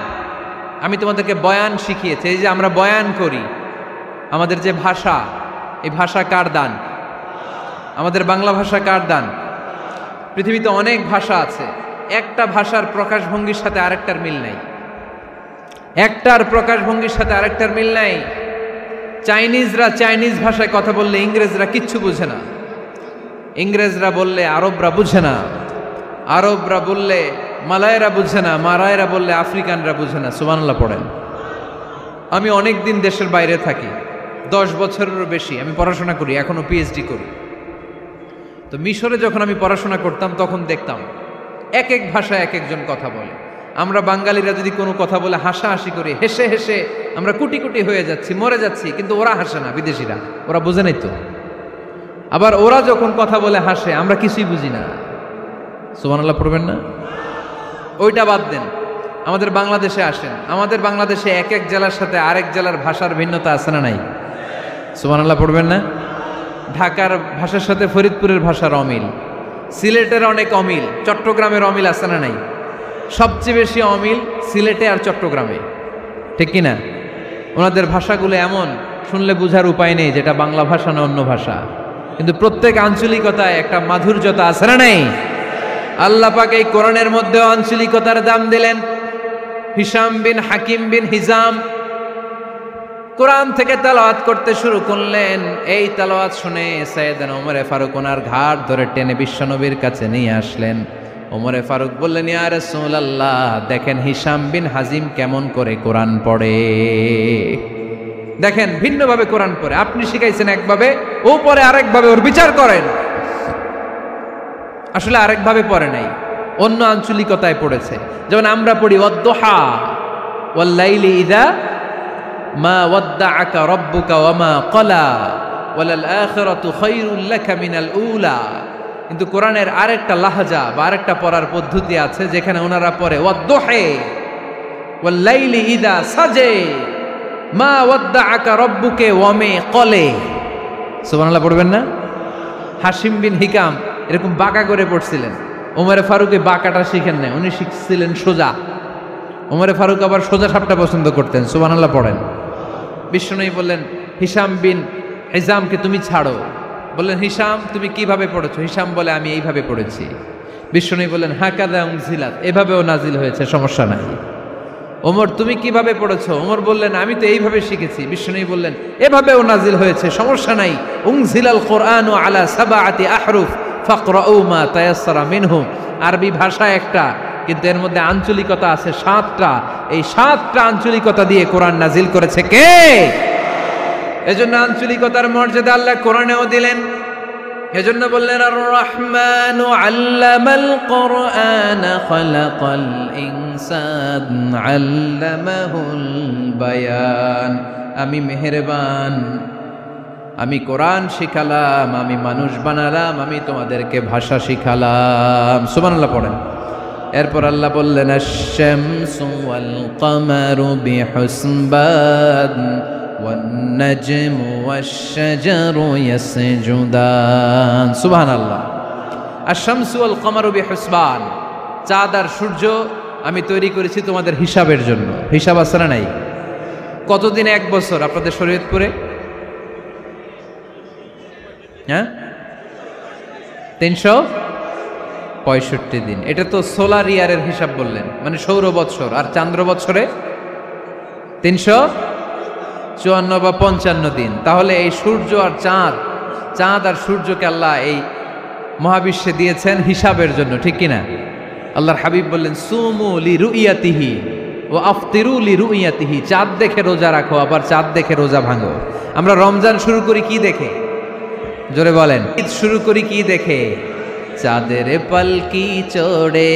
আমি তোমাদেরকে বয়ান শিখিয়েছি। এই যে আমরা বয়ান করি, আমাদের যে ভাষা, এই ভাষা কার দান? আমাদের বাংলা ভাষা কার দান? পৃথিবীতে অনেক ভাষা আছে, একটা ভাষার প্রকাশভঙ্গির সাথে আরেকটার মিল নাই। একটার প্রকাশভঙ্গির সাথে আরেকটার মিল নাই। চাইনিজরা চাইনিজ ভাষায় কথা বললে ইংরেজরা কিচ্ছু বুঝে না, ইংরেজরা বললে আরবরা বুঝে না, আরবরা বললে মালায়রা বুঝে না, মারায়রা বললে আফ্রিকানরা বুঝে না। সুবহানাল্লাহ পড়েন। আমি অনেক দিন দেশের বাইরে থাকি, 10 বছরেরও বেশি আমি পড়াশোনা করি, এখনো পিএইচডি করি। তো মিশরে যখন আমি পড়াশোনা করতাম তখন দেখতাম এক এক ভাষায় এক একজন কথা বলে। আমরা বাঙালিরা যদি কোনো কথা বলে হাসাহাসি করি, হেসে হেসে আমরা কুটি কুটি হয়ে যাচ্ছি, মরে যাচ্ছি, কিন্তু ওরা হাসে না, বিদেশিরা, ওরা বুঝে নাই তো। আবার ওরা যখন কথা বলে হাসে, আমরা কিছুই বুঝি না। সুবহানাল্লাহ পড়বেন না? ওইটা বাদ দেন, আমাদের বাংলাদেশে আসেন। আমাদের বাংলাদেশে এক এক জেলার সাথে আরেক জেলার ভাষার ভিন্নতা আছে না নাই? সুবহানাল্লাহ পড়বেন না? ঢাকার ভাষার সাথে ফরিদপুরের ভাষার অমিল, সিলেটের অনেক অমিল, চট্টগ্রামের অমিল আছে না নাই? সবচেয়ে বেশি অমিল সিলেটে আর চট্টগ্রামে, ঠিক কিনা? ওনাদের ভাষাগুলো এমন, শুনলে বুঝার উপায় নেই যেটা বাংলা ভাষা না অন্য ভাষা, কিন্তু প্রত্যেক আঞ্চলিকতায় একটা মাধুর্যতা আছে না নাই? আল্লাহ পাক এই কোরআনের মধ্যে আঞ্চলিকতার দাম দিলেন। হিশাম বিন হাকিম বিন হিজাম কোরআন থেকে তেলাওয়াত করতে শুরু করলেন। এই তেলাওয়াত শুনে সাইয়েদনা ওমরে ফারুক ওনার ঘাড় ধরে টেনে বিশ্বনবীর কাছে নিয়ে আসলেন। ওমরে ফারুক বললেন, ইয়া রাসূলুল্লাহ, দেখেন হিশাম বিন হাজিম কেমন করে কোরআন পড়ে, দেখেন ভিন্নভাবে কোরআন পড়ে। আপনি শিখাইছেন একভাবে, ও পড়ে আরেকভাবে, ওর বিচার করেন। আসলে আরেকভাবে পড়ে নাই, অন্য আঞ্চলিকতায় পড়েছে। যেমন আমরা পড়ি ওয়াদ-দুহা ওয়াল লাইলি ইযা মা ওয়াদ্দাআকা রাব্বুকা ওয়া মা ক্বালা ওয়ালাল আখিরাতু খায়রুল লাকা মিনাল উলা। কিন্তু কোরআনের আরেকটা লাহজা বা আরেকটা পড়ার পদ্ধতি আছে, যেখানে ওনারা পড়ে ওয়াদ-দুহা ওয়াল লাইলি ইযা সাজে মা ওয়াদ্দাআকা রাব্বুকা ওয়া মা ক্বালা। সুবহানাল্লাহ পড়বেন না? হাশিম বিন হিকাম এরকম বাঁকা করে পড়ছিলেন। ওমরে ফারুকে বাঁকাটা শিখেন না, উনি শিখছিলেন সোজা। ওমরে ফারুক আবার সোজা সাপটা পছন্দ করতেন। সুবহানাল্লাহ পড়েন। বিশ্বনবী বললেন, হিশাম বিন হিজামকে তুমি ছাড়ো। বললেন, হিশাম তুমি কিভাবে পড়েছো? হিশাম বলে, আমি এইভাবে পড়েছি। বিশ্বনবী বললেন, হাকাযা উনজিলাত, এভাবেও নাজিল হয়েছে, সমস্যা নাই। ওমর তুমি কিভাবে পড়েছো? ওমর বললেন, আমি তো এইভাবে শিখেছি। বিশ্বনবী বললেন, এভাবেও নাজিল হয়েছে, সমস্যা নাই। উনজিলাল কুরআনু আলা সাবআতি আহরুফ ফাকরাউ মা তায়াসসারা মিনহু। আরবি ভাষা একটা, কিন্তু এর মধ্যে আঞ্চলিকতা আছে 7টা। এই 7টা আঞ্চলিকতা দিয়ে কোরআন নাজিল করেছে কে? এজন্য আঞ্চলিকতার মর্যাদা আল্লাহ কোরআনেও দিলেন। এজন্য বললেন, আর রহমানু আল্লামাল কুরআন খালাকাল ইনসান আল্লামাহুল বায়ান। আমি মেহেরবান, আমি কোরআন শিখালাম, আমি মানুষ বানালাম, আমি তোমাদেরকে ভাষা শিখালাম। সুবহানাল্লাহ পড়েন। এরপর আল্লাহ বললেন, আশ-শামসু ওয়াল কামারু বিহুসবান ওয়ান নাজমু ওয়াশ-শাজারু ইয়াসজুদান। সুবহানাল্লাহ। আশ-শামসু ওয়াল কামারু বিহুসবান, চাঁদ আর সূর্য আমি তৈরি করেছি তোমাদের হিসাবের জন্য। হিসাব আছে না নাই? কতদিন এক বছর আপনাদের শরীয়তপুরে? হ্যাঁ, 365 দিন। এটা তো সোলার ইয়ারের হিসাব বললেন, মানে সৌর বৎসর। আর চান্দ্র বৎসরে 354 বা 55 দিন। তাহলে এই সূর্য আর চাঁদ, চাঁদ আর সূর্যকে আল্লাহ এই মহাবিশ্বে দিয়েছেন হিসাবের জন্য, ঠিক কিনা? আল্লাহর হাবিব বললেন, সুমু লিরুইয়াতিহি ওয়া আফতিরু লিরুইয়াতিহি। চাঁদ দেখে রোজা রাখো, আবার চাঁদ দেখে রোজা ভাঙো। আমরা রমজান শুরু করি কি দেখে? জোরে বলেন। ঈদ শুরু করি কি দেখে? চাঁদের পালকি চড়ে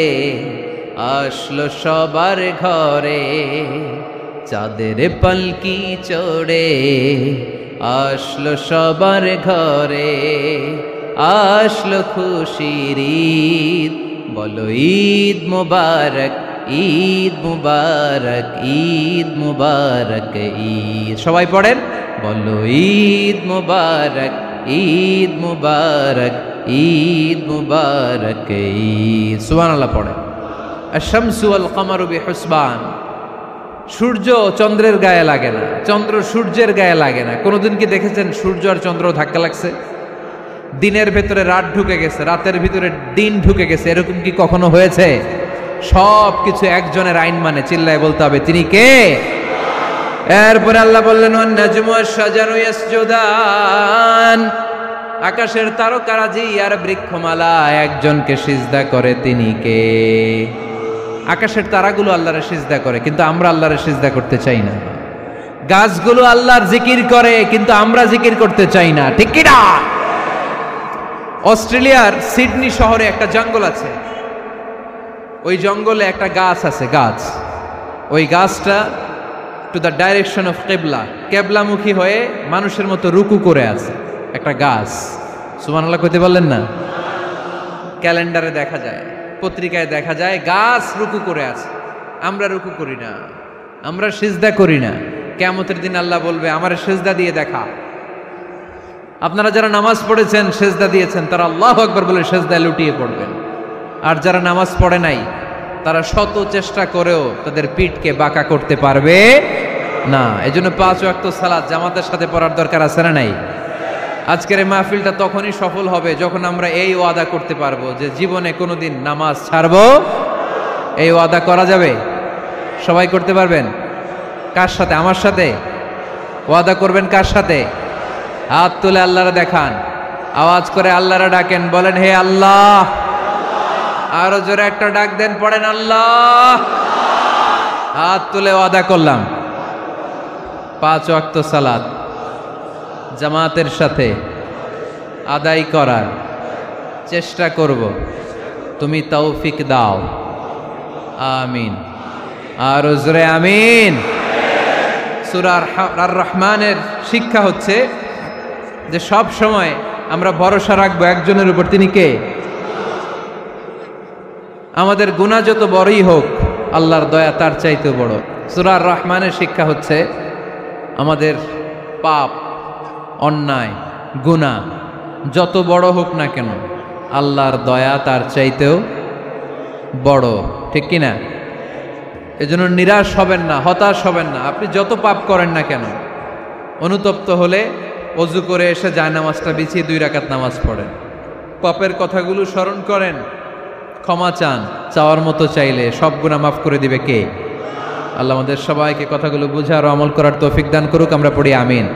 আসলো সবার ঘরে, চাঁদের পালকি চড়ে আসলো সবার ঘরে, আসলো খুশির ঈদ, বলো ঈদ মুবারক, ঈদ মুবারক, ঈদ মুবারক ঈদ। সবাই পড়েন, বলো ঈদ মুবারক, ঈদ মুবারক, ঈদ মুবারক ঈদ। সুবহানাল্লাহ পড়েন। আশ-শামসু ওয়াল কমারু বিহুসবান, সূর্য চন্দ্রের গায়ে লাগে না, চন্দ্র সূর্যের গায়ে লাগে না। কোনোদিন কি দেখেছেন সূর্য আর চন্দ্র ধাক্কা লাগছে? দিনের ভেতরে রাত ঢুকে গেছে, রাতের ভিতরে দিন ঢুকে গেছে, এরকম কি কখনো হয়েছে? সব কিছু একজনের আইন মানে, চিল্লায় বলতে হবে তিনি কে। এরপরে আল্লাহ বললেন ওয়ান নাজমু ওয়াশ-শাজারু ইয়াসজুদান, আকাশের তারকারাজি আর বৃক্ষমালা একজনকে সিজদা করে, তিনি কে? আকাশের তারাগুলো আল্লাহরে সিজদা করে, কিন্তু আমরা আল্লাহরে সিজদা করতে চাই না। গাছগুলো আল্লাহর জিকির করে, কিন্তু আমরা জিকির করতে চাই না, ঠিক কি না? অস্ট্রেলিয়ার সিডনি শহরে একটা জঙ্গল আছে, ওই জঙ্গলে একটা গাছ আছে, গাছ, ওই গাছটা টু দ্য ডাইরেকশন অফ কেবলা, কেবলামুখী হয়ে মানুষের মতো রুকু করে আছে একটা গাছ। সুবহানাল্লাহ কইতে বললেন না? ক্যালেন্ডারে দেখা যায়, পত্রিকায় দেখা যায় গাছ রুকু করে আছে। আমরা রুকু করি না, আমরা সিজদা করি না। কিয়ামতের দিন আল্লাহ বলবে আমারে সিজদা দিয়ে দেখা। আপনারা যারা নামাজ পড়েছেন, সিজদা দিয়েছেন, তারা আল্লাহু আকবার বলে সিজদায় লুটিয়ে পড়বেন। আর যারা নামাজ পড়ে নাই, তারা শত চেষ্টা করেও তাদের পিঠকে বাঁকা করতে পারবে না। এজন্য 5 ওয়াক্ত সালাত জামাতের সাথে পড়ার দরকার আছে না নাই? আজকের এই মাহফিলটা তখনই সফল হবে যখন আমরা এই ওয়াদা করতে পারবো যে জীবনে কোনোদিন নামাজ ছাড়বো। এই ওয়াদা করা যাবে? সবাই করতে পারবেন? কার সাথে? আমার সাথে ওয়াদা করবেন। কার সাথে? হাত তুলে আল্লাহরে দেখান, আওয়াজ করে আল্লাহরে ডাকেন, বলেন হে আল্লাহ। আরো জোরে একটা ডাক দেন, পড়েন আল্লাহ। হাত তুলে ওয়াদা করলাম 5 ওয়াক্ত সালাত জামাতের সাথে আদায় করার চেষ্টা করব, তুমি তৌফিক দাও, আমিন। আর জোরে আমিন। সূরা আর রহমানের শিক্ষা হচ্ছে যে সব সময় আমরা ভরসা রাখবো একজনের উপর, তিনি কে? আমাদের গুনাহ যত বড়ই হোক, আল্লাহর দয়া তার চাইতে বড়। সূরা আর রহমানের শিক্ষা হচ্ছে আমাদের পাপ, অন্যায়, গুনাহ যত বড় হোক না কেন, আল্লাহর দয়া তার চাইতেও বড়, ঠিক কিনা? এজন্য নিরাশ হবেন না, হতাশ হবেন না। আপনি যত পাপ করেন না কেন, অনুতপ্ত হলে ওযু করে এসে জায়নামাজটা বিছিয়ে 2 রাকাত নামাজ পড়েন, পাপের কথাগুলো স্মরণ করেন, ক্ষমা চান, চাওয়ার মতো চাইলে সব গুনাহ মাফ করে দিবে কে? আল্লাহ আমাদের সবাইকে কথাগুলো বুঝার ও আমল করার তৌফিক দান করুক। আমরা পড়ি আমিন।